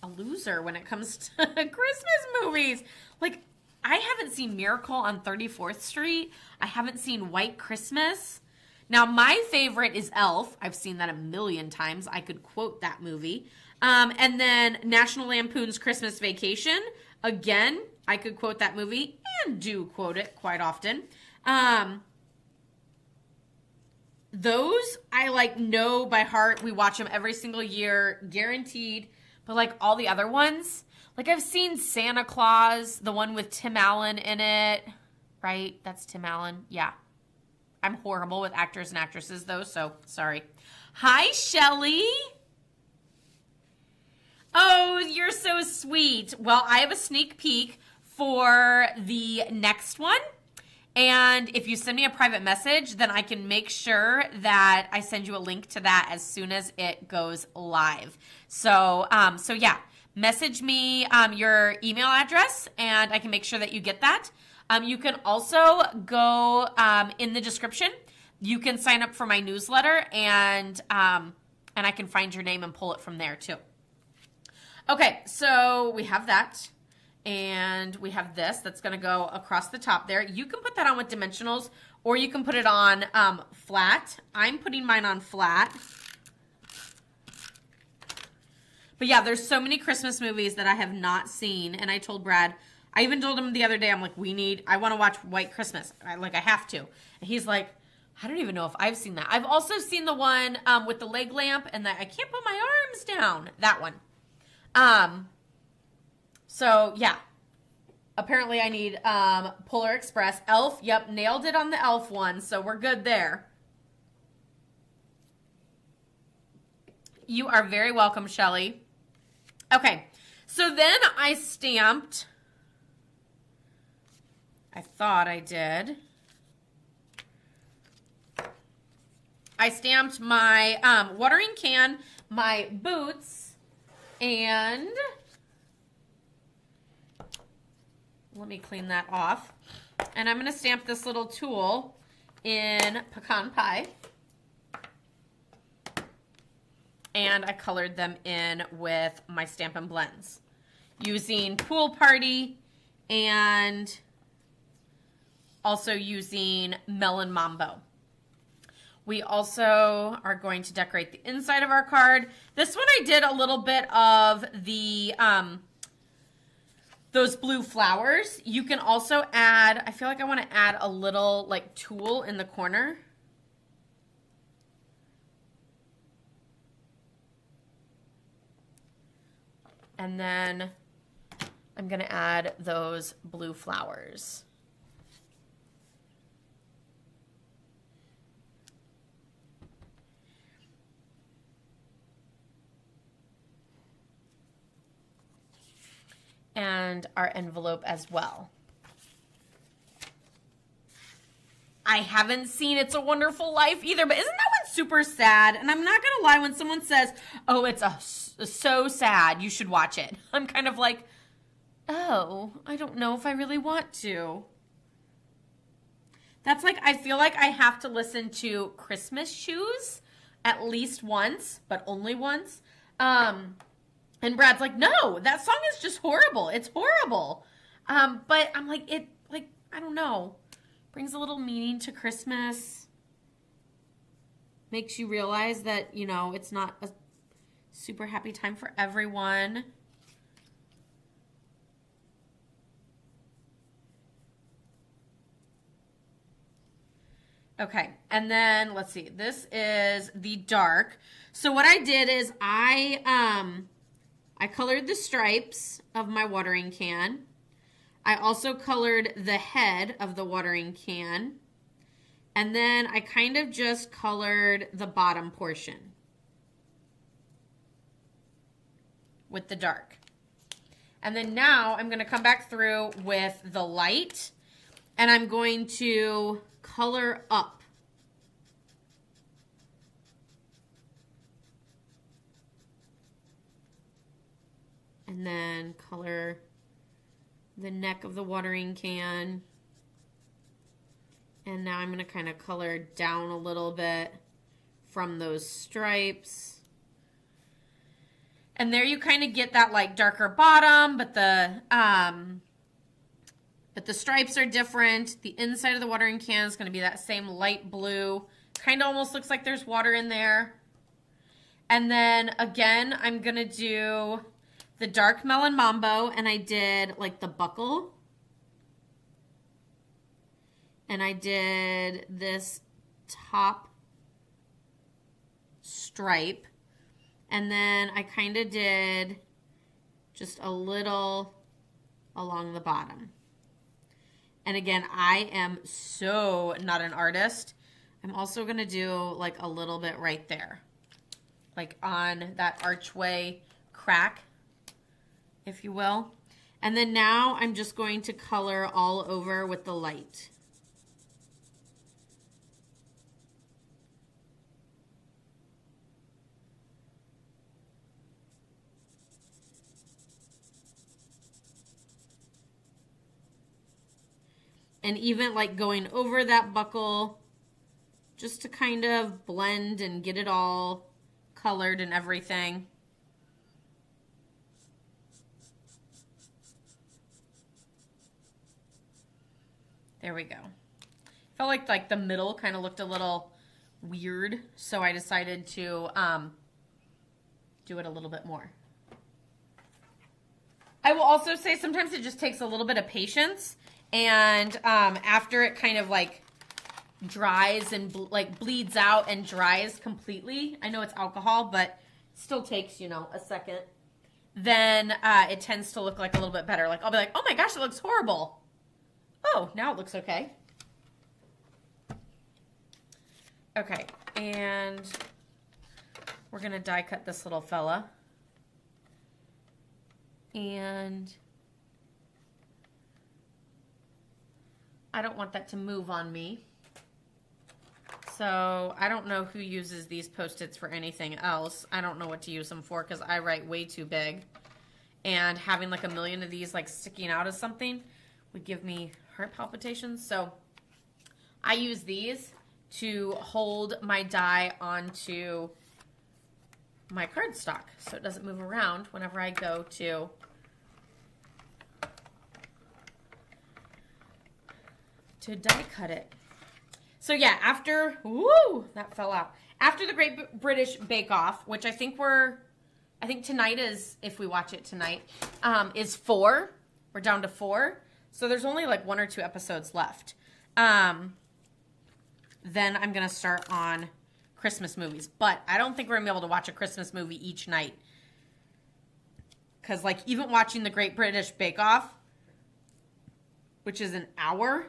a loser when it comes to Christmas movies. Like, I haven't seen Miracle on 34th Street. I haven't seen White Christmas. Now, my favorite is Elf. I've seen that a million times. I could quote that movie. And then National Lampoon's Christmas Vacation. Again, I could quote that movie and do quote it quite often. Those I like know by heart. We watch them every single year, guaranteed. But like all the other ones, like I've seen Santa Claus, the one with Tim Allen in it, right? That's Tim Allen. Yeah. I'm horrible with actors and actresses though, so sorry. Hi, Shelly. Oh, you're so sweet. Well, I have a sneak peek for the next one. And if you send me a private message, then I can make sure that I send you a link to that as soon as it goes live. So yeah, message me your email address and I can make sure that you get that. You can also go in the description. You can sign up for my newsletter and I can find your name and pull it from there too. Okay, so we have that. And we have this that's going to go across the top there. You can put that on with dimensionals or you can put it on flat. I'm putting mine on flat. But yeah, there's so many Christmas movies that I have not seen. And I told Brad, I even told him the other day, I'm like, I want to watch White Christmas. I have to. And he's like, I don't even know if I've seen that. I've also seen the one with the leg lamp and that I can't put my arms down. That one. So, yeah, apparently I need Polar Express. Elf, yep, nailed it on the Elf one, so we're good there. You are very welcome, Shelly. Okay, so then I stamped, I thought I did. I stamped my watering can, my boots, and... let me clean that off. And I'm going to stamp this little tool in pecan pie. And I colored them in with my Stampin' Blends using Pool Party and also using Melon Mambo. We also are going to decorate the inside of our card. This one I did a little bit of the... those blue flowers. You can also add, I feel like I want to add a little like tulle in the corner. And then I'm going to add those blue flowers. And our envelope as well. I haven't seen It's a Wonderful Life either, but isn't that one super sad? And I'm not going to lie, when someone says, oh, it's so sad, you should watch it. I'm kind of like, oh, I don't know if I really want to. That's like, I feel like I have to listen to Christmas Shoes at least once, but only once. And Brad's like, no, that song is just horrible. It's horrible. But I'm like, I don't know. Brings a little meaning to Christmas. Makes you realize that, it's not a super happy time for everyone. Okay, and then let's see. This is the dark. So what I did is I colored the stripes of my watering can. I also colored the head of the watering can. And then I kind of just colored the bottom portion with the dark. And then now I'm going to come back through with the light, and I'm going to color up. And then color the neck of the watering can. And now I'm going to kind of color down a little bit from those stripes. And there you kind of get that like darker bottom, but the stripes are different. The inside of the watering can is going to be that same light blue. Kind of almost looks like there's water in there. And then again, I'm going to do the dark melon mambo, and I did like the buckle. And I did this top stripe. And then I kind of did just a little along the bottom. And again, I am so not an artist. I'm also going to do like a little bit right there. Like on that archway crack, if you will. And then now I'm just going to color all over with the light. And even like going over that buckle just to kind of blend and get it all colored and everything. There we go. Felt like the middle kind of looked a little weird, so I decided to do it a little bit more. I will also say sometimes it just takes a little bit of patience. And after it kind of like dries and like bleeds out and dries completely, I know it's alcohol, but it still takes, you know, a second, then it tends to look like a little bit better. Like I'll be like, oh my gosh, it looks horrible. Oh, now it looks okay. Okay, and we're going to die cut this little fella. And I don't want that to move on me. So I don't know who uses these Post-its for anything else. I don't know what to use them for because I write way too big. And having like a million of these like sticking out of something would give me heart palpitations. So I use these to hold my die onto my cardstock so it doesn't move around whenever I go to die cut it. So yeah, after, woo, that fell out. After the Great British Bake Off, which I think tonight is, if we watch it tonight, is 4. We're down to 4. So there's only like 1 or 2 episodes left. Then I'm going to start on Christmas movies. But I don't think we're going to be able to watch a Christmas movie each night. Because like even watching the Great British Bake Off, which is an hour,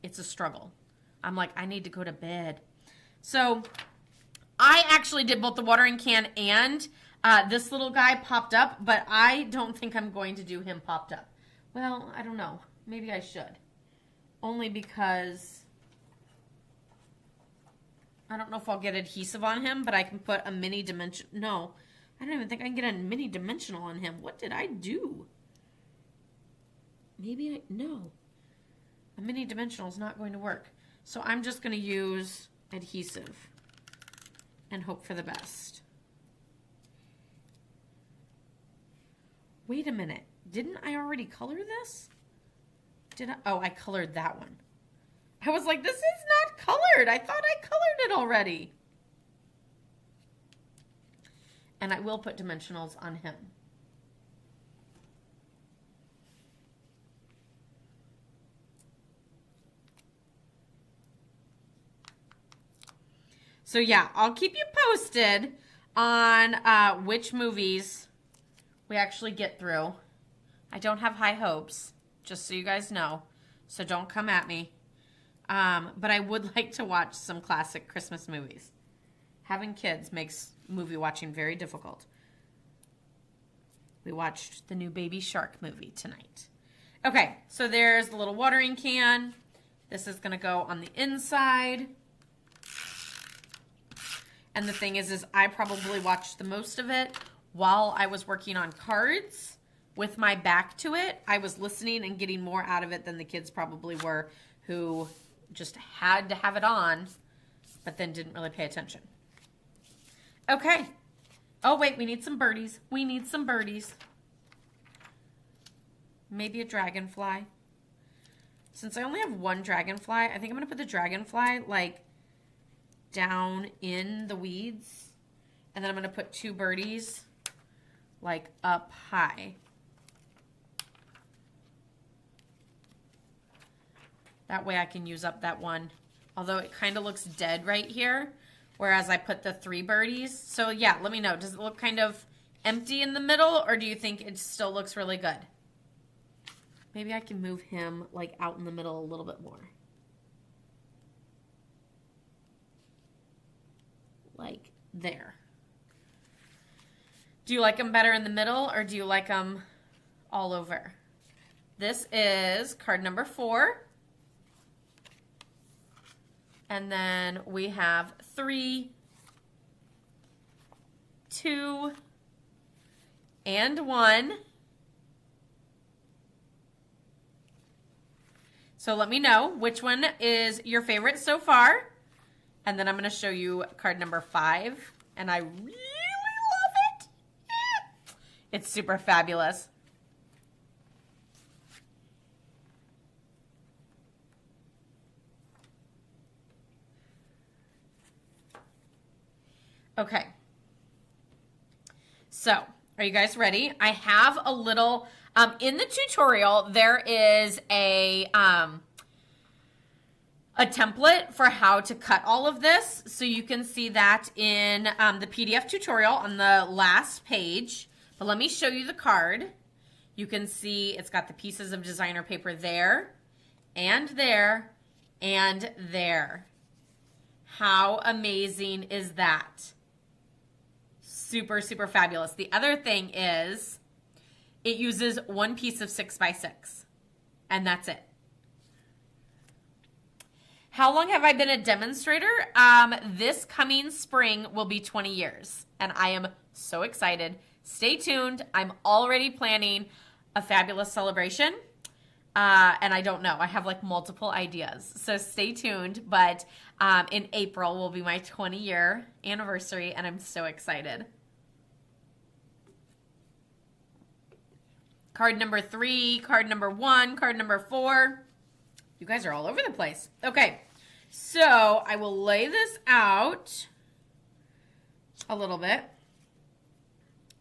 it's a struggle. I'm like, I need to go to bed. So I actually did both the watering can and this little guy popped up, but I don't think I'm going to do him popped up. Well, I don't know. Maybe I should. Only because I don't know if I'll get adhesive on him, but I can put a mini dimension. No, I don't even think I can get a mini dimensional on him. What did I do? Maybe no. A mini dimensional is not going to work. So I'm just going to use adhesive and hope for the best. Wait a minute. Didn't I already color this? Did I? Oh, I colored that one. I was like, this is not colored. I thought I colored it already. And I will put dimensionals on him. So yeah, I'll keep you posted on which movies we actually get through. I don't have high hopes, just so you guys know. So don't come at me. But I would like to watch some classic Christmas movies. Having kids makes movie watching very difficult. We watched the new Baby Shark movie tonight. Okay, so there's the little watering can. This is going to go on the inside. And the thing is I probably watched the most of it while I was working on cards with my back to it. I was listening and getting more out of it than the kids probably were, who just had to have it on, but then didn't really pay attention. Okay. Oh, wait, we need some birdies. We need some birdies. Maybe a dragonfly. Since I only have one dragonfly, I think I'm going to put the dragonfly, like, down in the weeds. And then I'm going to put two birdies, like, up high. That way I can use up that one. Although it kind of looks dead right here. Whereas I put the three birdies. So yeah, let me know. Does it look kind of empty in the middle? Or do you think it still looks really good? Maybe I can move him like out in the middle a little bit more. Like there. Do you like them better in the middle or do you like them all over? This is card number 4. And then we have 3, 2, and 1. So let me know which one is your favorite so far. And then I'm going to show you card number 5. And I really love it. It's super fabulous. Okay. So, are you guys ready? I have a little, in the tutorial, there is a template for how to cut all of this. So you can see that in the PDF tutorial on the last page. But let me show you the card. You can see it's got the pieces of designer paper there, and there, and there. How amazing is that? Super, super fabulous. The other thing is it uses one piece of 6x6, and that's it. How long have I been a demonstrator? This coming spring will be 20 years, and I am so excited. Stay tuned. I'm already planning a fabulous celebration, and I don't know. I have like multiple ideas, so stay tuned. But in April will be my 20-year anniversary, and I'm so excited. Card number 3, card number 1, card number 4. You guys are all over the place. Okay, so I will lay this out a little bit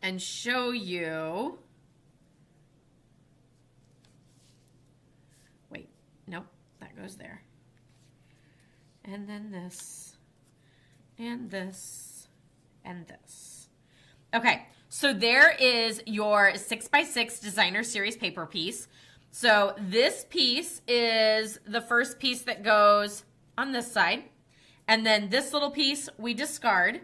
and show you. Wait, nope, that goes there. And then this, and this, and this. Okay. So there is your 6x6 designer series paper piece. So this piece is the first piece that goes on this side. And then this little piece we discard.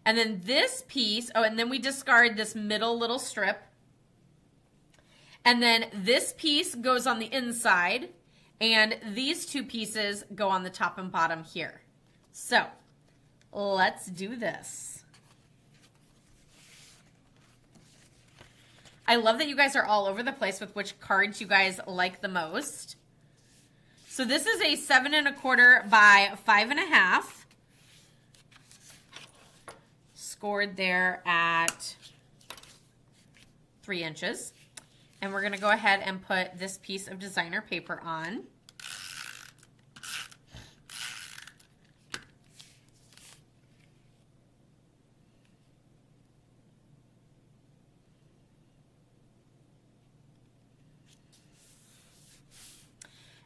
And then this piece, and then we discard this middle little strip. And then this piece goes on the inside. And these two pieces go on the top and bottom here. So let's do this. I love that you guys are all over the place with which cards you guys like the most. So this is a 7 1/4 by 5 1/2. Scored there at 3 inches. And we're going to go ahead and put this piece of designer paper on.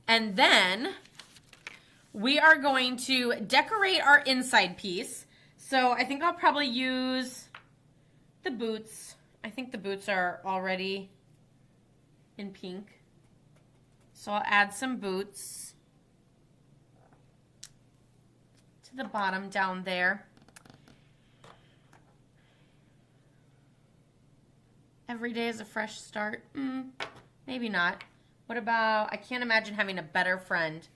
And then we are going to decorate our inside piece. So I think I'll probably use the boots. I think the boots are already in pink. So I'll add some boots to the bottom down there. Every day is a fresh start. Maybe not. What about, I can't imagine having a better friend.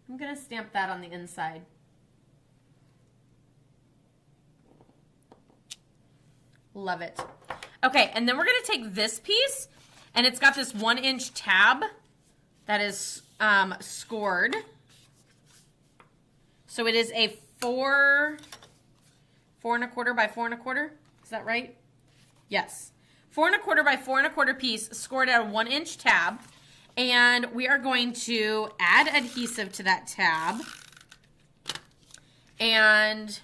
I'm going to stamp that on the inside. Love it. Okay, and then we're going to take this piece, and it's got this 1-inch tab that is scored. So it is a 4 1/4 by 4 1/4. Is that right? Yes. 4 1/4 by 4 1/4 piece scored at a 1-inch tab. And we are going to add adhesive to that tab and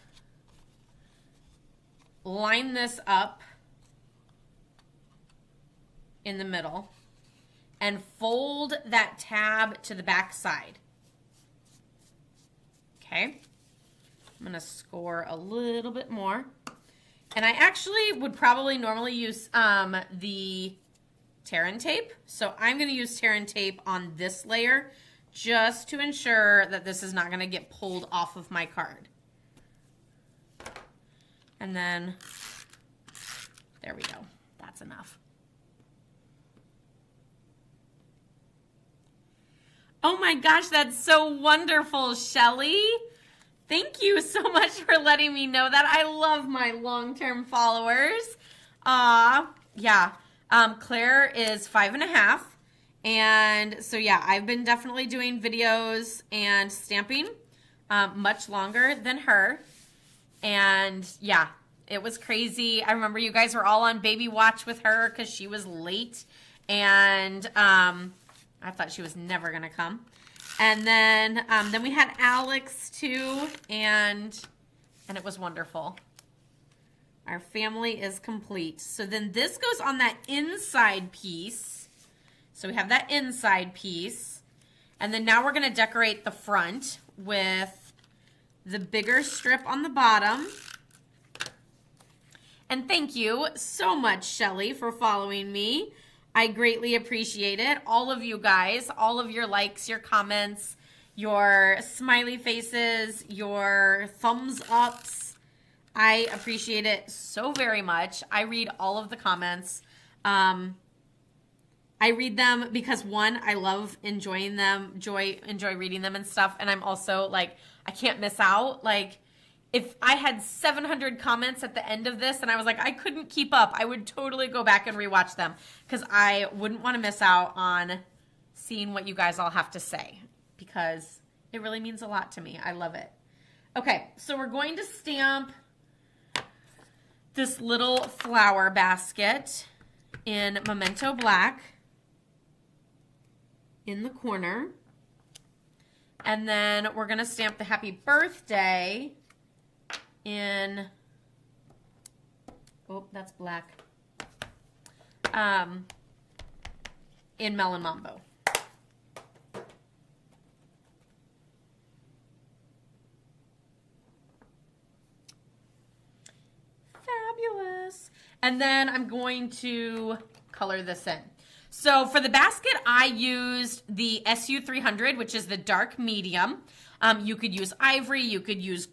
line this up in the middle and fold that tab to the back side. Okay. I'm going to score a little bit more. And I actually would probably normally use the tear and tape. So I'm going to use tear and tape on this layer just to ensure that this is not going to get pulled off of my card. And then, there we go. That's enough. Oh my gosh, that's so wonderful, Shelly. Thank you so much for letting me know that. I love my long-term followers. Yeah. Claire is 5.5. And so, yeah, I've been definitely doing videos and stamping much longer than her. And, yeah, it was crazy. I remember you guys were all on baby watch with her because she was late. And I thought she was never going to come. And then we had Alex, too, and it was wonderful. Our family is complete. So then this goes on that inside piece. So we have that inside piece. And then now we're going to decorate the front with the bigger strip on the bottom. And thank you so much, Shelly, for following me. I greatly appreciate it. All of you guys, all of your likes, your comments, your smiley faces, your thumbs ups. I appreciate it so very much. I read all of the comments. I read them because, one, I love enjoying them, enjoy reading them and stuff. And I'm also like, I can't miss out. Like, if I had 700 comments at the end of this and I was like, I couldn't keep up, I would totally go back and rewatch them because I wouldn't want to miss out on seeing what you guys all have to say because it really means a lot to me. I love it. Okay, so we're going to stamp this little flower basket in Memento Black in the corner. And then we're going to stamp the happy birthday in, oh, that's black, in Melon Mambo. Fabulous. And then I'm going to color this in. So for the basket, I used the SU300, which is the dark medium. You could use ivory, you could use,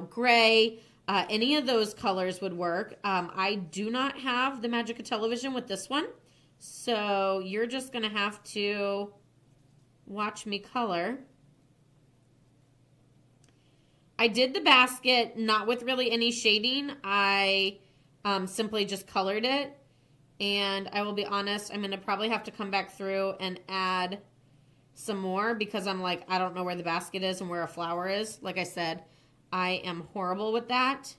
gray. Any of those colors would work. I do not have the Magica Television with this one. So you're just going to have to watch me color. I did the basket not with really any shading. I simply just colored it. And I will be honest, I'm going to probably have to come back through and add some more because I'm like, I don't know where the basket is and where a flower is. Like I said, I am horrible with that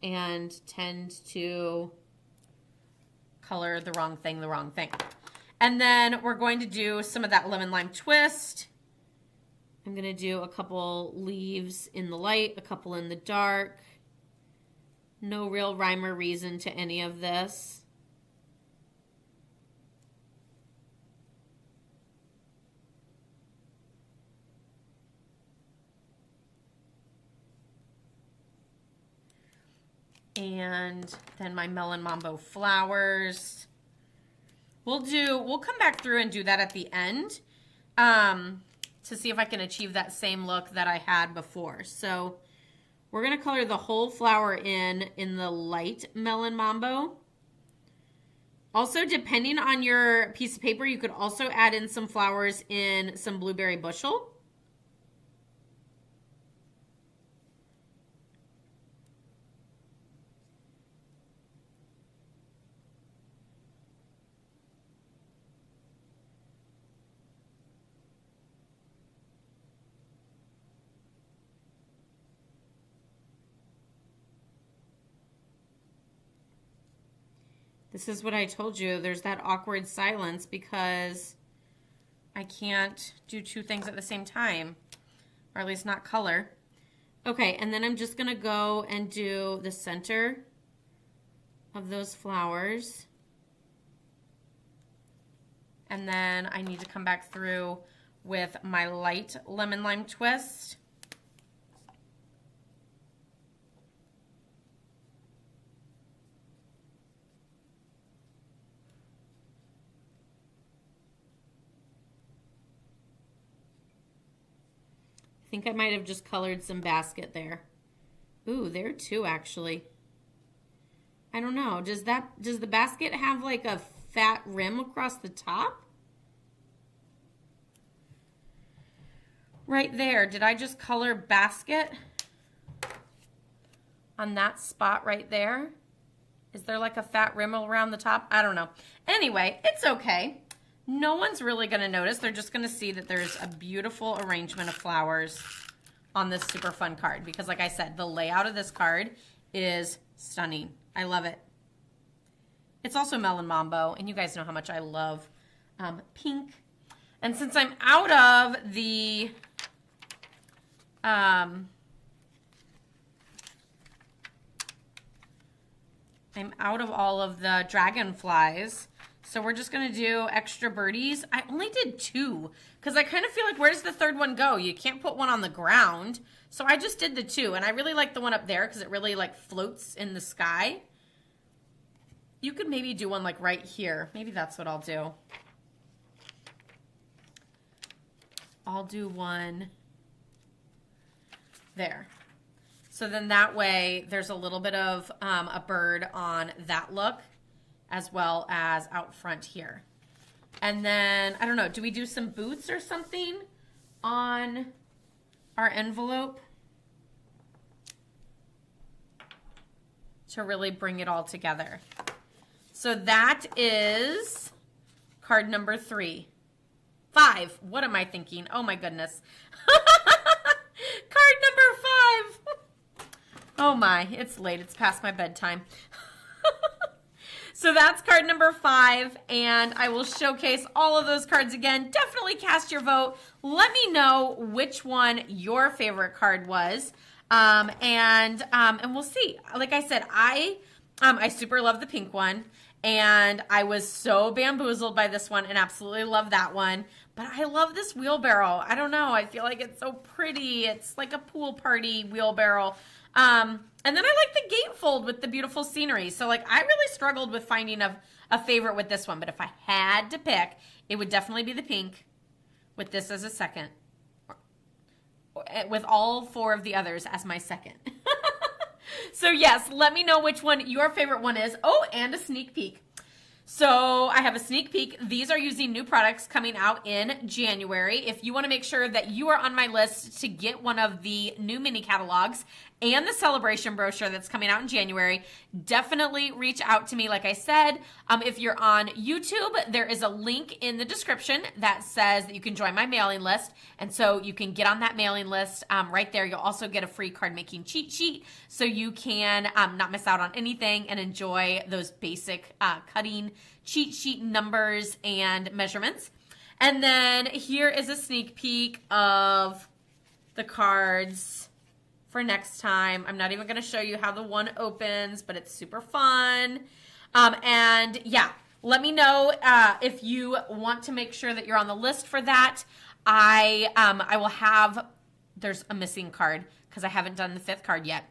and tend to color the wrong thing. And then we're going to do some of that lemon lime twist. I'm going to do a couple leaves in the light, a couple in the dark. No real rhyme or reason to any of this. And then my Melon Mambo flowers. We'll come back through and do that at the end to see if I can achieve that same look that I had before. So we're gonna color the whole flower in the light Melon Mambo. Also, depending on your piece of paper, you could also add in some flowers in some Blueberry Bushel. This is what I told you. There's that awkward silence because I can't do two things at the same time, or at least not color. Okay, and then I'm just gonna go and do the center of those flowers. And then I need to come back through with my light lemon lime twist. I think I might have just colored some basket there. Ooh, there too, actually. I don't know. Does the basket have like a fat rim across the top? Right there. Did I just color basket on that spot right there? Is there like a fat rim around the top? I don't know. Anyway, it's okay. No one's really going to notice. They're just going to see that there's a beautiful arrangement of flowers on this super fun card. Because like I said, the layout of this card is stunning. I love it. It's also Melon Mambo. And you guys know how much I love pink. And since I'm out of the... I'm out of all of the dragonflies. So we're just going to do extra birdies. I only did 2 because I kind of feel like, where does the third one go? You can't put one on the ground. So I just did the 2. And I really like the one up there because it really like floats in the sky. You could maybe do one like right here. Maybe that's what I'll do. I'll do one there. So then that way there's a little bit of a bird on that look, as well as out front here. And then, I don't know, do we do some boots or something on our envelope to really bring it all together? So that is card number 3. 5. What am I thinking? Oh my goodness. Card number 5. Oh my, it's late. It's past my bedtime. So that's card number 5, and I will showcase all of those cards again. Definitely cast your vote. Let me know which one your favorite card was, and we'll see. Like I said, I super love the pink one, and I was so bamboozled by this one and absolutely love that one. But I love this wheelbarrow. I don't know. I feel like it's so pretty. It's like a pool party wheelbarrow. And then I like the gatefold with the beautiful scenery. So like I really struggled with finding a favorite with this one. But if I had to pick, it would definitely be the pink with this as a second. With all 4 of the others as my second. So yes, let me know which one your favorite one is. Oh, and a sneak peek. So I have a sneak peek. These are using new products coming out in January. If you want to make sure that you are on my list to get one of the new mini catalogs and the celebration brochure that's coming out in January, definitely reach out to me. Like I said, if you're on YouTube, there is a link in the description that says that you can join my mailing list. And so you can get on that mailing list right there. You'll also get a free card making cheat sheet so you can not miss out on anything and enjoy those basic cutting cheat sheet numbers and measurements. And then here is a sneak peek of the cards for next time. I'm not even going to show you how the one opens, but it's super fun. And yeah, let me know if you want to make sure that you're on the list for that. I will have, there's a missing card because I haven't done the 5th card yet.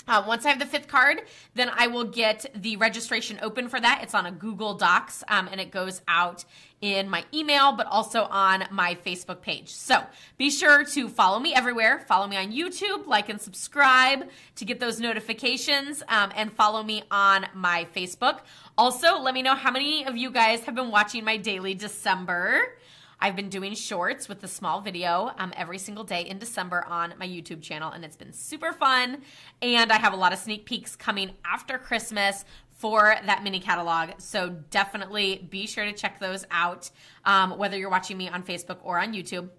Once I have the 5th card, then I will get the registration open for that. It's on a Google Docs, and it goes out in my email, but also on my Facebook page. So be sure to follow me everywhere. Follow me on YouTube, like and subscribe to get those notifications, and follow me on my Facebook. Also, let me know how many of you guys have been watching my daily December. I've been doing shorts with a small video every single day in December on my YouTube channel, and it's been super fun. And I have a lot of sneak peeks coming after Christmas for that mini catalog. So definitely be sure to check those out, whether you're watching me on Facebook or on YouTube.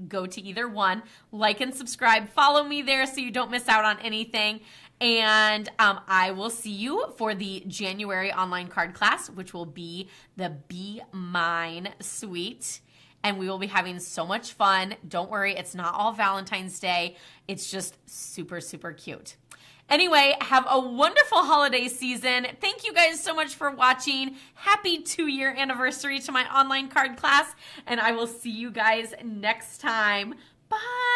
Go to either one, like and subscribe, follow me there so you don't miss out on anything. And I will see you for the January online card class, which will be the Be Mine Suite. And we will be having so much fun. Don't worry, it's not all Valentine's Day. It's just super, super cute. Anyway, have a wonderful holiday season. Thank you guys so much for watching. Happy 2-year anniversary to my online card class. And I will see you guys next time. Bye.